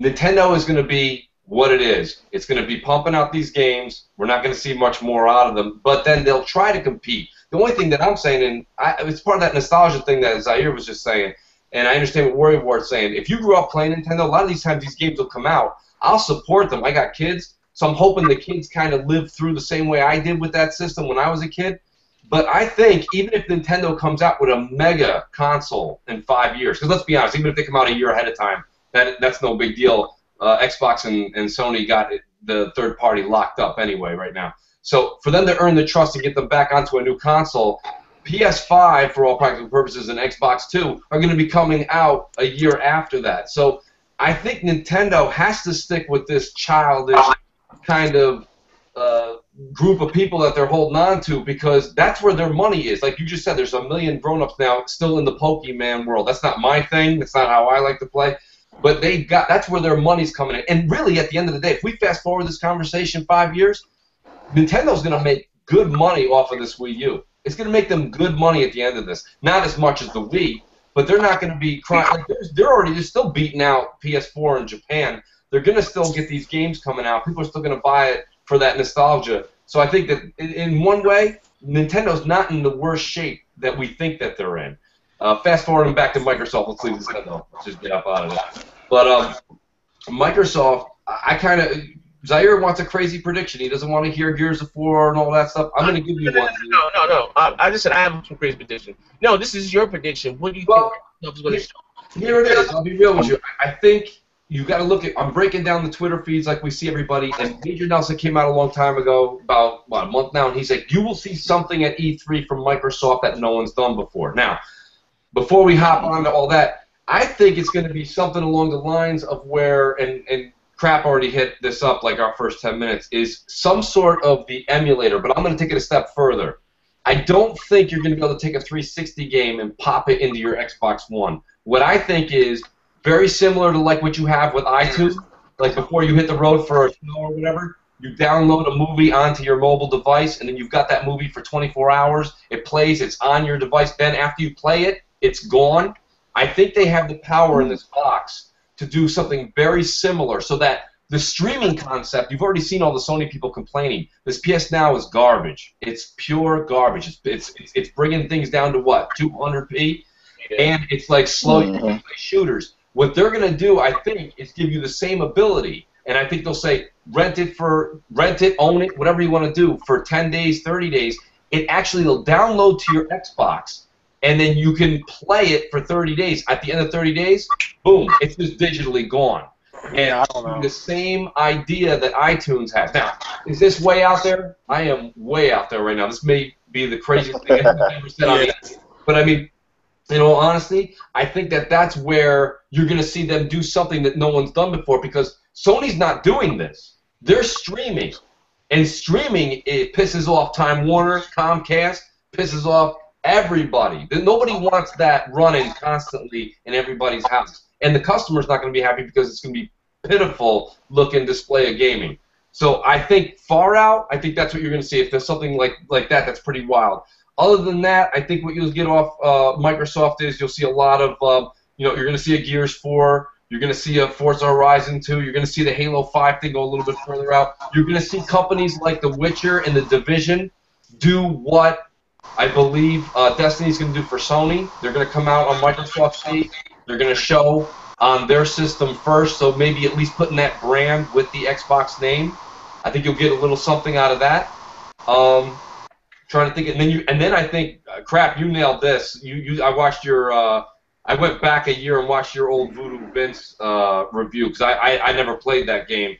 Nintendo is going to be what it is. It's going to be pumping out these games. We're not going to see much more out of them, but then they'll try to compete. The only thing that I'm saying, and it's part of that nostalgia thing that Zaire was just saying, and I understand what Worry Ward's saying. If you grew up playing Nintendo, a lot of these times these games will come out. I'll support them. I got kids, so I'm hoping the kids kind of live through the same way I did with that system when I was a kid. But I think even if Nintendo comes out with a mega console in 5 years, because let's be honest, even if they come out a year ahead of time, that's no big deal. Xbox and Sony got the third party locked up anyway right now. So for them to earn the trust and get them back onto a new console, PS5, for all practical purposes, and Xbox 2 are going to be coming out a year after that. So I think Nintendo has to stick with this childish kind of group of people that they're holding on to because that's where their money is. Like you just said, there's a million grown-ups now still in the Pokemon world. That's not my thing. That's not how I like to play. But that's where their money's coming in. And really, at the end of the day, if we fast forward this conversation 5 years, Nintendo's going to make good money off of this Wii U. It's going to make them good money at the end of this. Not as much as the Wii, but they're not going to be crying. Like, they're still beating out PS4 in Japan. They're going to still get these games coming out. People are still going to buy it for that nostalgia. So I think that in one way, Nintendo's not in the worst shape that we think that they're in. Fast forwarding back to Microsoft, let's leave this though. Let's just get up out of that. But Microsoft, Zaire wants a crazy prediction. He doesn't want to hear Gears of War and all that stuff. I'm going to give you one. No. I just said I have some crazy prediction. No, this is your prediction. What do you think Microsoft is going to show? Here it is. I'll be real with you. I think you got to look at. I'm breaking down the Twitter feeds like we see everybody. And Major Nelson came out a long time ago, about a month now, and he's like, "You will see something at E3 from Microsoft that no one's done before." Now, before we hop on to all that, I think it's going to be something along the lines of where, and Crap already hit this up like our first 10 minutes, is some sort of the emulator. But I'm going to take it a step further. I don't think you're going to be able to take a 360 game and pop it into your Xbox One. What I think is very similar to like what you have with iTunes, like before you hit the road for a show or whatever, you download a movie onto your mobile device, and then you've got that movie for 24 hours. It plays, it's on your device. Then after you play it, it's gone. I think they have the power in this box to do something very similar so that the streaming concept, you've already seen all the Sony people complaining. This PS Now is garbage. It's pure garbage. It's bringing things down to what, 200p? And it's like slow shooters. What they're going to do, I think, is give you the same ability. And I think they'll say, rent it, own it, whatever you want to do for 10 days, 30 days, it actually will download to your Xbox, and then you can play it for 30 days. At the end of 30 days, boom, it's just digitally gone. And I don't know. the same idea that iTunes has. Now, is this way out there? I am way out there right now. This may be the craziest thing I've ever said on it. But I mean, in all honesty, I think that that's where you're going to see them do something that no one's done before, because Sony's not doing this. They're streaming. And streaming, it pisses off Time Warner, Comcast, pisses off everybody. Nobody wants that running constantly in everybody's house. And the customer's not going to be happy because it's going to be pitiful looking display of gaming. So I think far out, I think that's what you're going to see. If there's something like that, that's pretty wild. Other than that, I think what you'll get off Microsoft is you'll see a lot of, you're going to see a Gears 4, you're going to see a Forza Horizon 2, you're going to see the Halo 5 thing go a little bit further out. You're going to see companies like The Witcher and The Division do what I believe Destiny's going to do for Sony. They're going to come out on Microsoft stage. They're going to show on their system first, so maybe at least putting that brand with the Xbox name. I think you'll get a little something out of that. Trying to think, and then I think, crap, you nailed this. I watched your, I went back a year and watched your old Voodoo Vince review, because I never played that game,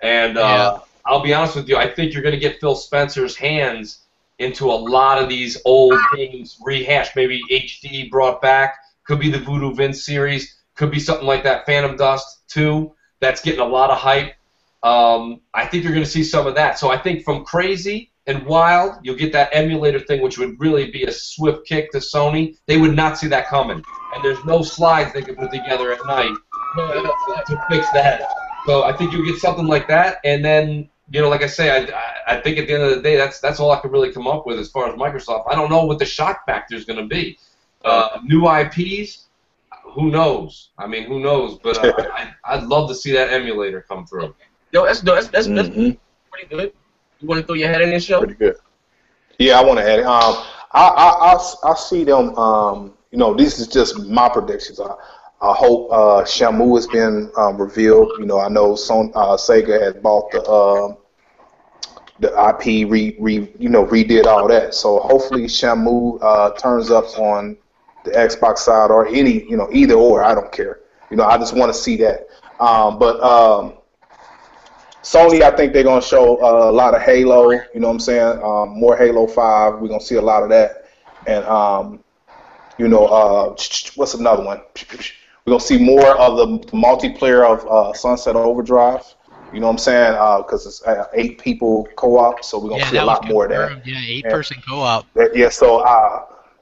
and I'll be honest with you, I think you're going to get Phil Spencer's hands into a lot of these old games rehashed, maybe HD brought back. Could be the Voodoo Vince series. Could be something like that Phantom Dust 2 that's getting a lot of hype. I think you're going to see some of that. So I think from crazy and wild, you'll get that emulator thing, which would really be a swift kick to Sony. They would not see that coming. And there's no slides they could put together at night to fix that. So I think you'll get something like that. And then, like I say, I think at the end of the day, that's all I could really come up with as far as Microsoft. I don't know what the shock factor is going to be. New IPs, who knows? I mean, who knows? But I'd love to see that emulator come through. Yo, that's pretty good. You want to throw your head in this show? Pretty good. Yeah, I want to add it. I see them. This is just my predictions. I hope Shamu has been revealed. I know Sega has bought the IP, redid all that. So hopefully Shamu turns up on the Xbox side, or any, either or. I don't care. I just want to see that. But Sony, I think they're gonna show a lot of Halo. You know what I'm saying? More Halo 5. We're gonna see a lot of that. And what's another one? We're gonna see more of the multiplayer of Sunset Overdrive. You know what I'm saying? Because it's 8 people co-op, so we're gonna see a lot more of that. Yeah, 8-person co-op. Yeah, so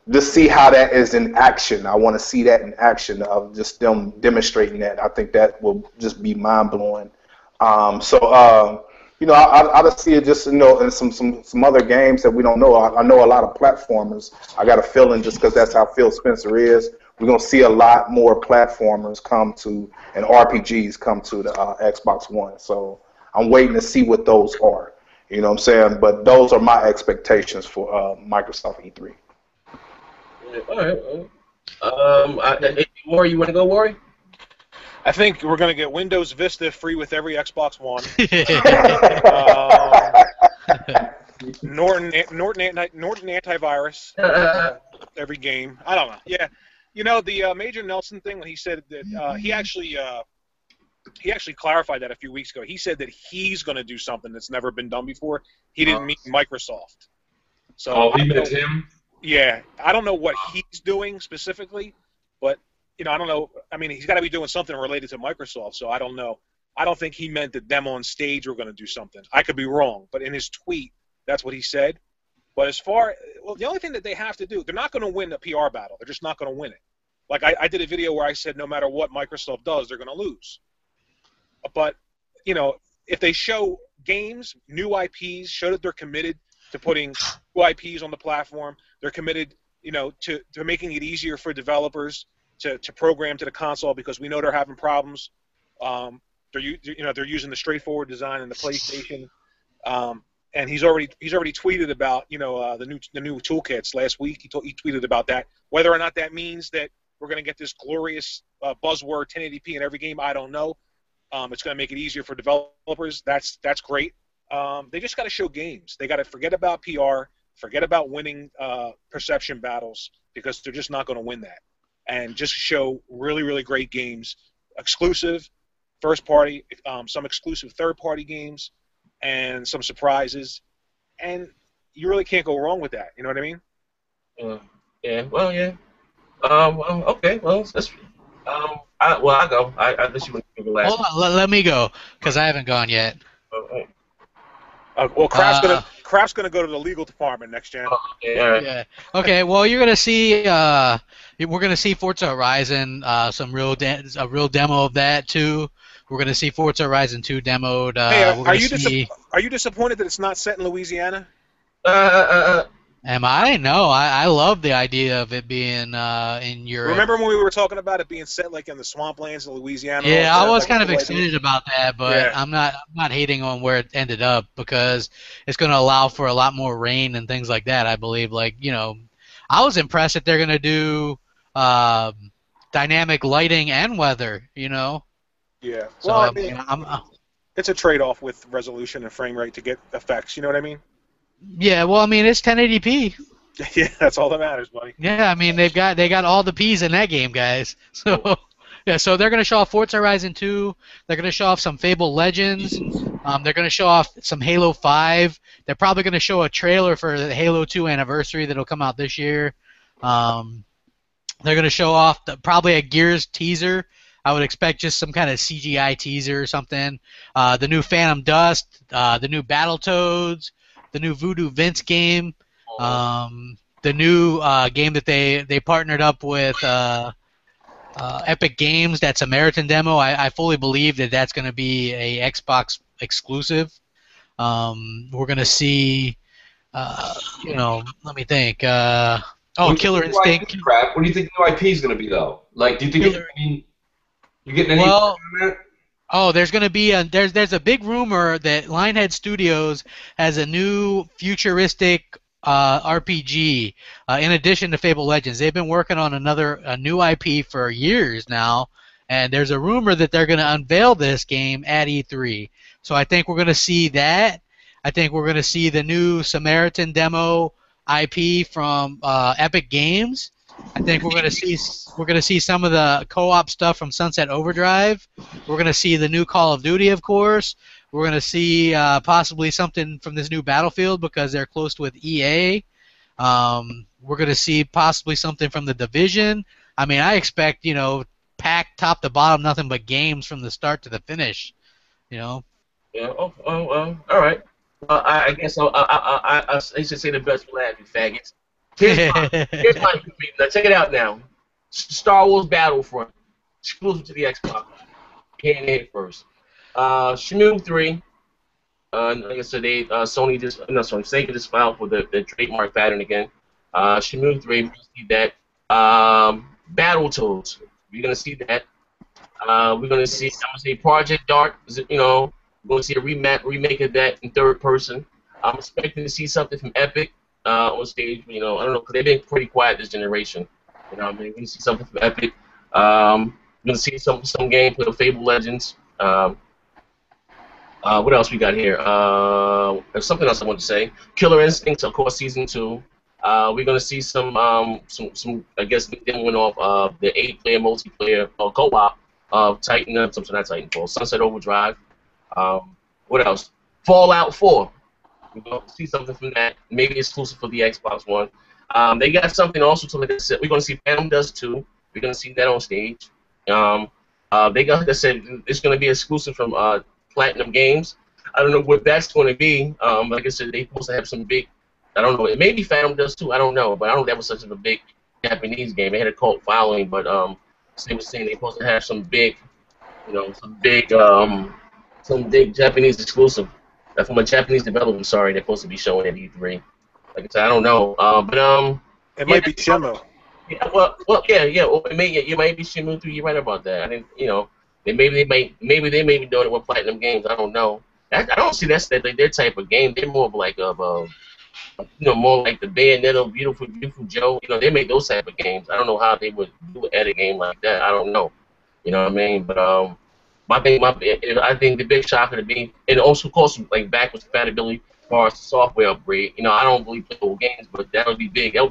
just see how that is in action. I want to see that in action, of just them demonstrating that. I think that will just be mind-blowing. I just see it just, in some other games that we don't know. I know a lot of platformers. I got a feeling, just because that's how Phil Spencer is, we're going to see a lot more platformers come to, and RPGs come to the Xbox One. So I'm waiting to see what those are. You know what I'm saying? But those are my expectations for Microsoft E3. All right. Worry, you want to go, Worry? I think we're going to get Windows Vista free with every Xbox One. Norton antivirus every game. I don't know. Yeah, the Major Nelson thing, when he said that he actually clarified that a few weeks ago. He said that he's going to do something that's never been done before. He didn't mean Microsoft. So he meant him. Yeah, I don't know what he's doing specifically, but I don't know. I mean, he's got to be doing something related to Microsoft, so I don't know. I don't think he meant that them on stage were going to do something. I could be wrong, but in his tweet, that's what he said. But the only thing that they have to do, they're not going to win a PR battle. They're just not going to win it. Like I did a video where I said no matter what Microsoft does, they're going to lose. But, if they show games, new IPs, show that they're committed to putting new IPs on the platform, they're committed, to making it easier for developers to program to the console, because we know they're having problems. They're using the straightforward design in the PlayStation, and he's already tweeted about the new toolkits last week. He tweeted about that. Whether or not that means that we're going to get this glorious buzzword 1080p in every game, I don't know. It's going to make it easier for developers. That's great. They just got to show games. They got to forget about PR, forget about winning perception battles, because they're just not going to win that. And just show really, really great games, exclusive, first party, some exclusive third party games, and some surprises. And you really can't go wrong with that. You know what I mean? Yeah. Well, yeah. Well, okay. Well, that's. I'll go. I guess you want to go last. Hold on. Let me go, because I haven't gone yet. Well, Craft's gonna go to the legal department next gen. Yeah. Okay. Well, you're gonna see. We're gonna see Forza Horizon. A real demo of that too. We're gonna see Forza Horizon 2 demoed. Hey, are you disappointed that it's not set in Louisiana? Am I? No, I love the idea of it being in Europe. Remember when we were talking about it being set like in the swamplands of Louisiana? Yeah, I was kind of excited about that, but yeah. I'm not hating on where it ended up, because it's going to allow for a lot more rain and things like that, I believe. Like, I was impressed that they're going to do dynamic lighting and weather, Yeah. So, well, I mean, it's a trade-off with resolution and frame rate to get effects, you know what I mean? Yeah, well, I mean, it's 1080p. Yeah, that's all that matters, buddy. Yeah, I mean, they got all the P's in that game, guys. So, yeah, so they're going to show off Forza Horizon 2. They're going to show off some Fable Legends. They're going to show off some Halo 5. They're probably going to show a trailer for the Halo 2 anniversary that'll come out this year. They're going to show off probably a Gears teaser. I would expect just some kind of CGI teaser or something. The new Phantom Dust, the new Battletoads, the new Voodoo Vince game, the new game that they partnered up with Epic Games, that Samaritan demo. I fully believe that that's going to be a Xbox exclusive. We're going to see, let me think. Killer Instinct. Crap. What do you think the new IP is going to be, though? Like, do you think you're getting any? Well, there's going to be there's a big rumor that Lionhead Studios has a new futuristic RPG in addition to Fable Legends. They've been working on a new IP for years now, and there's a rumor that they're going to unveil this game at E3. So I think we're going to see that. I think we're going to see the new Samaritan demo IP from Epic Games. I think we're going to see some of the co-op stuff from Sunset Overdrive. We're going to see the new Call of Duty, of course. We're going to see possibly something from this new Battlefield, because they're close with EA. We're going to see possibly something from The Division. I mean, I expect, packed top to bottom, nothing but games from the start to the finish. Yeah. All right. I guess I should say the best for last, you faggots. Here's my now check it out now. Star Wars Battlefront, exclusive to the Xbox. Getting it first. Shmoo 3. Like I said, Sega just filed for the trademark pattern again. Shmoo 3, we're gonna see that. Battletoads, we're gonna see that. We're gonna see Project Dark. We're gonna see a remake of that in third person. I'm expecting to see something from Epic. On stage, I don't know, because they've been pretty quiet this generation. We're gonna see something from Epic. We're gonna see some gameplay of Fable Legends. What else we got here? There's something else I want to say. Killer Instinct, of course, season 2. We're gonna see some I guess demoing off the 8-player multiplayer co-op of Sunset Overdrive. What else? Fallout 4. We're going to see something from that. Maybe exclusive for the Xbox One. They got something also to, like I said, we're going to see Phantom Dust 2. We're going to see that on stage. They got, like I said, it's going to be exclusive from Platinum Games. I don't know what that's going to be. Like I said, they're supposed to have some big, I don't know, it may be Phantom Dust 2, I don't know, but I don't know if that was such a big Japanese game. They had a cult following, but they were saying they're supposed to have some big Japanese exclusive. From a Japanese developer, sorry, they're supposed to be showing at E3. Like I said, I don't know, it might be Shenmue. Yeah, well, yeah. Well, it might be Shenmue 3. You're right about that. I think, maybe they may be doing it with Platinum Games. I don't know. I don't see that's their type of game. They're more of like more like the Bayonetta, Beautiful Joe. They make those type of games. I don't know how they would do an edit game like that. I don't know. You know what I mean? But I think the big shocker to me, and also of course like backwards compatibility as far as the software upgrade. You know, I don't really play old games, but that would be big. That would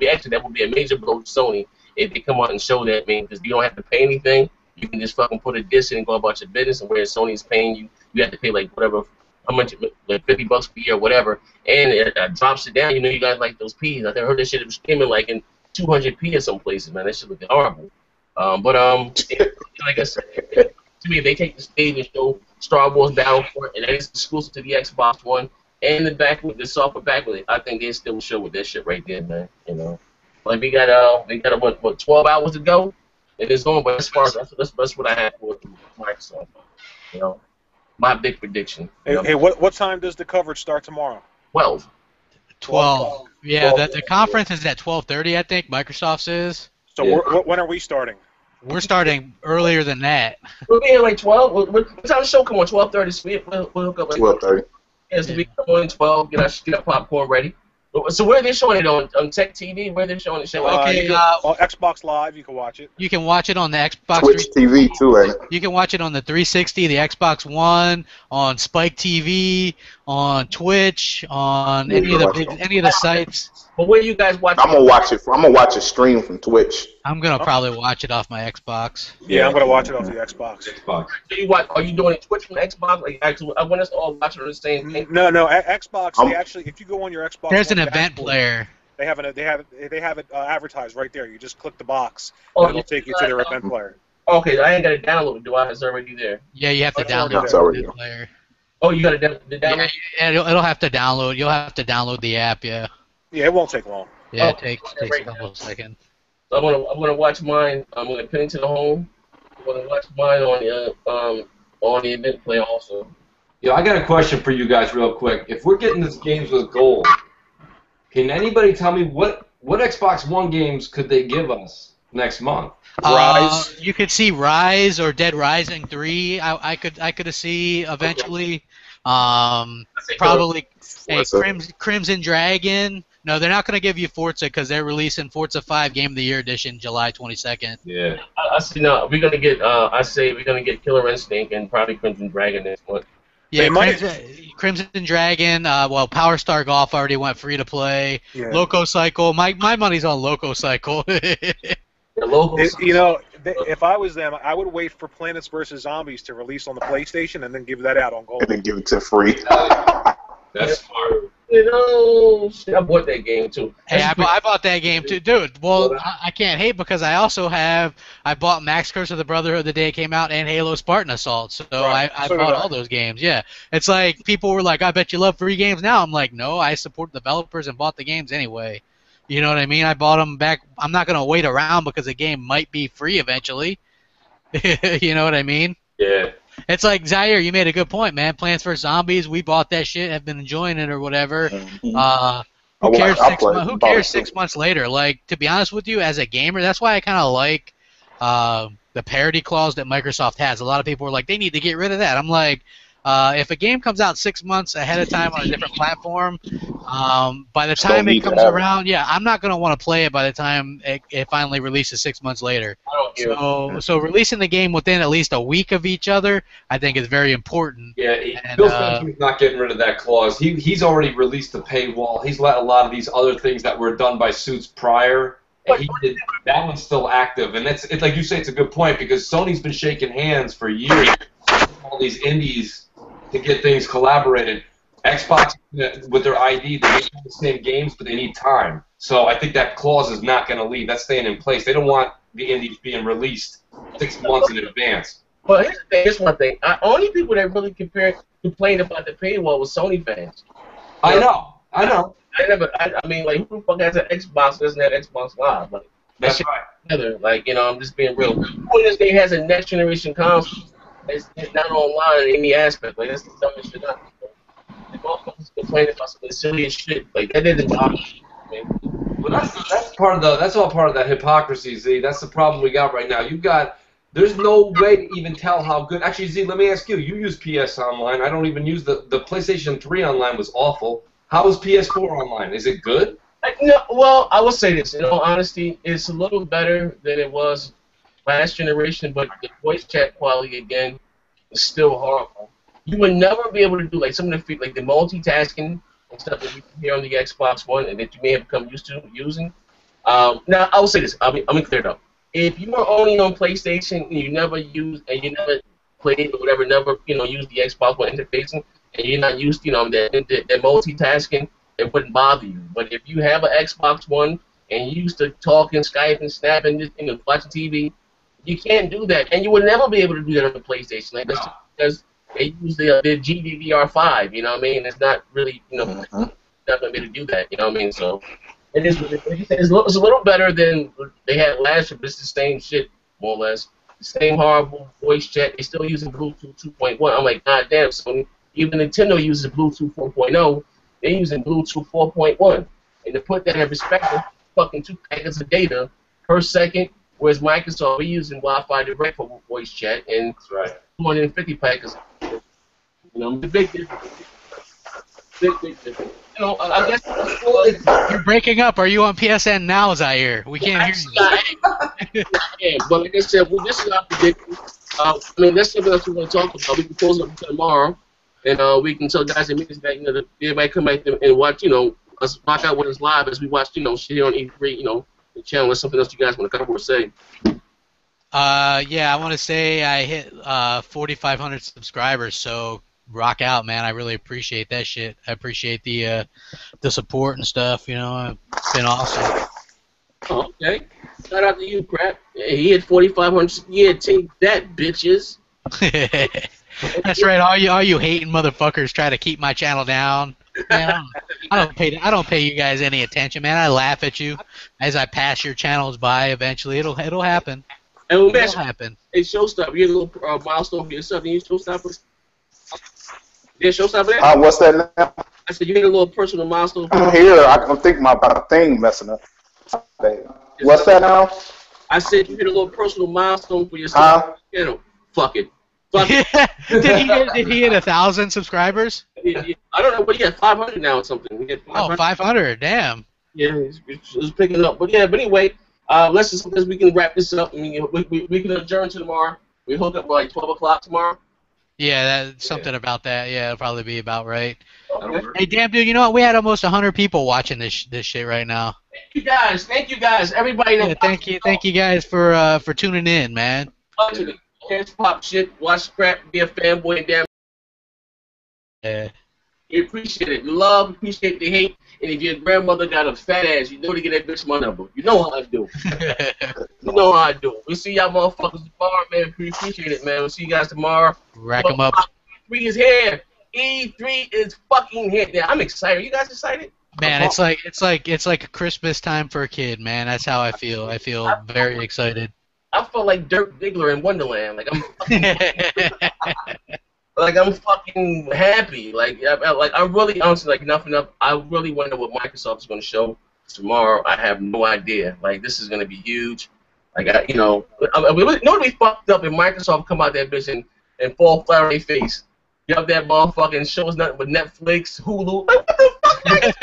be a major blow to Sony if they come out and show that, man, because you don't have to pay anything. You can just fucking put a disc in and go about your business, and where Sony's paying you, you have to pay like whatever, how much, like $50 per year or whatever, and it drops it down. You know, you guys like those P's. I heard this shit was streaming like in 200p in some places, man. That shit looking horrible. Like I said, to me, if they take the stage and show Star Wars Battlefront, and that is exclusive to the Xbox One, and the software backward, I think they still show with that shit right there, man. You know, like we got what 12 hours to go, and it's on. But as far as that's what I have for Microsoft. You know, my big prediction. Hey, what time does the coverage start tomorrow? 12. 12. Yeah, the conference is at 12:30, I think. Microsoft's is. So when are we starting? We're starting earlier than that. We'll be here like 12. What time the show come on? 12:30. So we'll hook up. 12:30. Yeah, so we come on 12. Get our popcorn ready. So where are they showing it on Tech TV? Where are they showing the show? Okay, on Xbox Live, you can watch it. You can watch it on the Xbox. Twitch TV too, ain't it? You can watch it on the 360, the Xbox One, on Spike TV, on Twitch, on any of the sites. But where you guys watch? I'm gonna watch it stream from Twitch. I'm gonna probably watch it off my Xbox. Yeah, I'm gonna watch it off the Xbox. So are you doing it Twitch from the Xbox? Like actually, I want us to all watch it on the same thing. No, Xbox. They actually, if you go on your Xbox, there's an event player. They have it advertised right there. You just click the box, and it'll take you to their event player. Okay, I ain't got to download it, do I? It's already there. Yeah, you have to download the event player. Oh, you got to download? Yeah, it'll have to download. You'll have to download the app. Yeah. Yeah, it won't take long. Yeah, it takes a couple of seconds. So I'm gonna watch mine. I'm gonna pin it to the home. I'm gonna watch mine on the event player also. Yo, I got a question for you guys real quick. If we're getting these games with gold, can anybody tell me what Xbox One games could they give us next month? Rise. You could see Rise or Dead Rising 3. I could see eventually. Probably Crimson Dragon. No, they're not going to give you Forza because they're releasing Forza 5 Game of the Year Edition July 22nd. Yeah. I see. No, we're gonna get. I say we're gonna get Killer Instinct and probably Crimson Dragon next month. Yeah, Crimson Dragon. Power Star Golf already went free to play. Yeah. Loco Cycle. My money's on Loco Cycle. If I was them, I would wait for Plants vs. Zombies to release on the PlayStation and then give that out on gold. And then give it to free. That's smart. You know, I bought that game too. Hey, I bought that game too, dude. Well, I can't hate because I bought Max Curse of the Brotherhood the day it came out and Halo Spartan Assault. So right. I bought all those games. Yeah, it's like people were like, "I bet you love free games now." I'm like, no, I support developers and bought the games anyway. You know what I mean? I bought them back. I'm not gonna wait around because the game might be free eventually. You know what I mean? Yeah. It's like, Zaire, you made a good point, man. Plants vs. Zombies, we bought that shit, have been enjoying it or whatever. Who cares 6 months later? Like, to be honest with you, as a gamer, that's why I kind of like the parity clause that Microsoft has. A lot of people are like, they need to get rid of that. I'm like, if a game comes out 6 months ahead of time on a different platform, by the time it comes around, I'm not going to want to play it by the time it finally releases 6 months later. So releasing the game within at least a week of each other, I think is very important. Yeah, Phil Spencer's not getting rid of that clause. He's already released the paywall. He's let a lot of these other things that were done by suits prior. And that one's still active, and it's like you say, it's a good point because Sony's been shaking hands for years. All these indies to get things collaborated. Xbox, with their ID, they make the same games, but they need time. So I think that clause is not going to leave. That's staying in place. They don't want the indies being released 6 months in advance. But here's one thing. Only people that really complained about the paywall was Sony fans. I know. I mean, like, who the fuck has an Xbox that doesn't have Xbox Live? Like, that's right. Together. Like, you know, I'm just being real. Who in this game has a next generation console? It's not online in any aspect. Like, that's the dumbest shit out there. They both complaining about some of the silliest shit. Like, that didn't bother me. Well, that's all part of that hypocrisy, Z. That's the problem we got right now. There's no way to even tell how good. Actually, Z, let me ask you. You use PS Online. I don't even use the PlayStation 3 Online was awful. How is PS4 Online? Is it good? No, well, I will say this. In all honesty, it's a little better than it was last generation, but the voice chat quality again is still horrible. You would never be able to do like some of the like the multitasking and stuff that you can hear on the Xbox One and that you may have become used to using. Now I will say this. I'll be clear though. If you are only on PlayStation and you never played or whatever, never use the Xbox One interfacing, and you're not used that multitasking, it wouldn't bother you. But if you have an Xbox One and you used to talking, Skype, and snapping, watching TV, you can't do that, and you would never be able to do that on the PlayStation. Like that's because they use the GDDR5. You know what I mean? It's not really not going to be able to do that. You know what I mean? So it is. It's a little better than they had last year, but it's the same shit more or less. The same horrible voice chat. They're still using Bluetooth 2.1. I'm like, God damn. So even Nintendo uses Bluetooth 4.0. They're using Bluetooth 4.1. And to put that in perspective, fucking 2 packets of data per second, whereas Microsoft, we're using Wi-Fi Direct for voice chat, and 250 packets. The big difference. Big difference. I guess you're breaking up. Are you on PSN now, Zaire? We can't hear you. Yeah, but like I said, this is our prediction. That's something else we want to talk about. We can close up tomorrow, and we can tell guys and meetings that everybody come back and watch. Us rock out with us live as we watch. Shit here on E3. The channel. There's something else you guys want to cover or say? Yeah, I want to say I hit 4,500 subscribers. So rock out, man. I really appreciate that shit. I appreciate the support and stuff. It's been awesome. Oh, okay. Shout out to you, crap. He hit 4,500. Yeah, take that, bitches. That's right. All you hating motherfuckers try to keep my channel down. Man, I don't pay you guys any attention, man. I laugh at you as I pass your channels by. Eventually, it'll happen. And it'll happen. Hey, Showstopper, you had a little milestone for yourself. Didn't you, Showstopper? Yeah, Showstopper there? What's that now? I said you had a little personal milestone. I'm here. I don't think my thing messing up. What's that now? I said you hit a little personal milestone for yourself. Fuck it. Fuck it. Did he hit 1,000 subscribers? I don't know, but he had 500 now or something. 500? Oh, 500, damn. Yeah, it's picking up. But anyway, let's just we can wrap this up. We can adjourn to tomorrow. We hook up by 12 o'clock tomorrow. Yeah, something about that. Yeah, it'll probably be about right. Okay. Hey, damn, dude, you know what? We had almost 100 people watching this shit right now. Thank you guys. Everybody. Yeah, thank you guys for tuning in, man. Catch pop shit, watch crap, be a fanboy, and damn. Yeah. We appreciate it. Love, appreciate the hate, and if your grandmother got a fat ass, you know to get that bitch my number. You know how I do. You know how I do. We'll see y'all motherfuckers tomorrow, man. Appreciate it, man. We'll see you guys tomorrow. Rack them up. E3 is here. E3 is fucking here. Yeah, I'm excited. Are you guys excited? Man, it's like a Christmas time for a kid, man. That's how I feel. I feel very excited. I feel like Dirk Diggler in Wonderland. Like I'm fucking happy. I really honestly nothing up. I really wonder what Microsoft is going to show tomorrow. I have no idea. This is going to be huge. It would be fucked up if Microsoft come out that bitch and fall flat on their face. You have that motherfucking shows nothing but Netflix, Hulu. Like, what the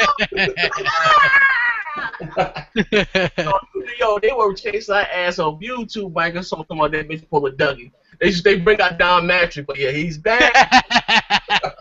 fuck? Yo, they were chasing our ass on YouTube. Microsoft come on that bitch full of Dougie. They bring out Don Matrick, but yeah, he's back.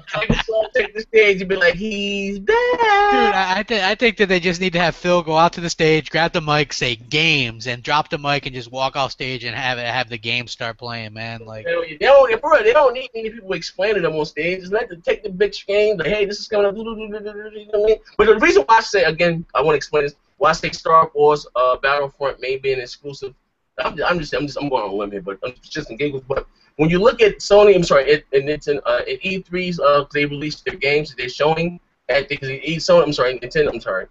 Microsoft take the stage and be like, he's back. Dude, I think that they just need to have Phil go out to the stage, grab the mic, say games, and drop the mic and just walk off stage and have the game start playing, man. They don't need many people explaining them on stage. Just let them take the big screen, like, hey, this is coming up. You know what I mean? But the reason why I say, again, I want to explain this. Why I say Star Wars Battlefront may be an exclusive. I'm going on a limb here, but just in giggles. But when you look at Sony, at E3's, they released their games that they're showing at Nintendo.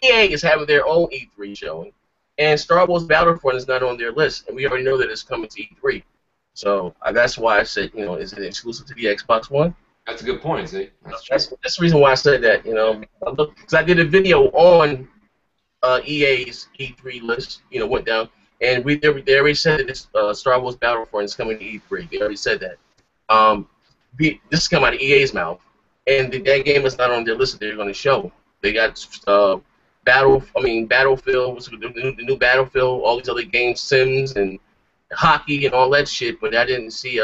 EA is having their own E3 showing, and Star Wars Battlefront is not on their list, and we already know that it's coming to E3. So that's why I said, is it exclusive to the Xbox One? That's a good point, see. That's the reason why I said that. Because I did a video on EA's E3 list. Went down. And they already said that this Star Wars Battlefront is coming to E3. They already said that. This is coming out of EA's mouth, and that game is not on their list that they're going to show. They got Battlefield, the new Battlefield, all these other games, Sims and hockey and all that shit. But I didn't see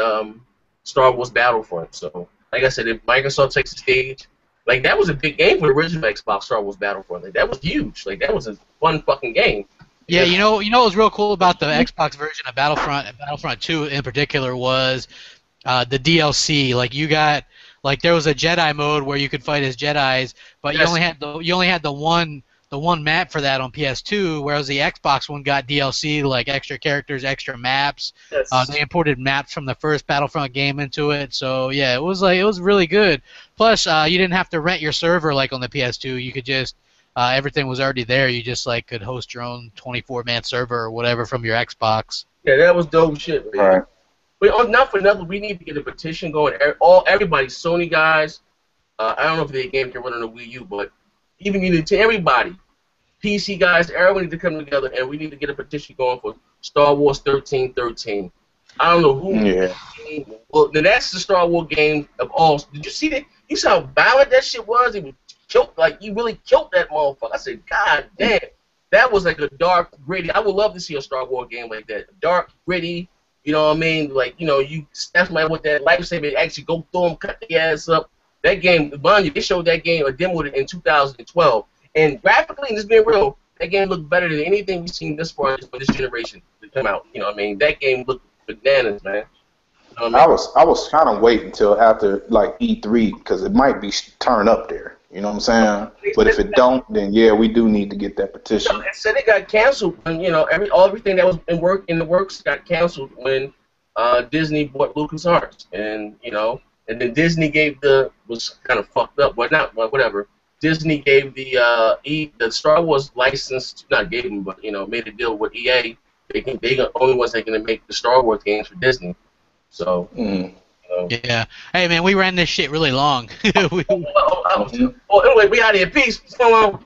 Star Wars Battlefront. So, like I said, if Microsoft takes the stage, like that was a big game for the original Xbox, Star Wars Battlefront. Like that was huge. Like that was a fun fucking game. Yeah, you know what was real cool about the Xbox version of Battlefront and Battlefront 2 in particular was the DLC. Like you got, like there was a Jedi mode where you could fight as Jedis, but Yes. you only had the one map for that on PS2, whereas the Xbox one got DLC, like extra characters, extra maps. Yes. They imported maps from the first Battlefront game into it, so yeah, it was really good. Plus, you didn't have to rent your server like on the PS2. You could just everything was already there. You just like could host your own 24-man server or whatever from your Xbox. Yeah, that was dope shit, man. Right. But not for nothing, we need to get a petition going. Everybody, Sony guys. I don't know if the game can run on a Wii U, but even to everybody, PC guys, everyone need to come together, and we need to get a petition going for Star Wars 1313. I don't know who. Yeah. Well, that's the Star Wars game of all. Did you see that? You saw how violent that shit was? It was killed, like he really killed that motherfucker. I said, God damn, that was like a dark, gritty. I would love to see a Star Wars game like that. Dark, gritty. You know what I mean? Like, you know, you stab somebody with that lightsaber, actually go through them, cut their ass up. That game, mind you, they showed that game, a demo in 2012. And graphically, and just being real, that game looked better than anything we've seen this far for this generation to come out. You know what I mean? That game looked bananas, man. You know what I mean? I was kind of waiting until after like E3 because it might be turned up there. You know what I'm saying? But if it don't, then yeah, we do need to get that petition. It said it got canceled, and you know everything that was in the works got canceled when Disney bought LucasArts, and you know, and then Disney was kind of fucked up, but not whatever. Disney gave the Star Wars license, not gave them, but you know, made a deal with EA. They the only ones that can make the Star Wars games for Disney. So. Yeah. Hey man, we ran this shit really long. Well, anyway, we out of here. Peace. What's going on?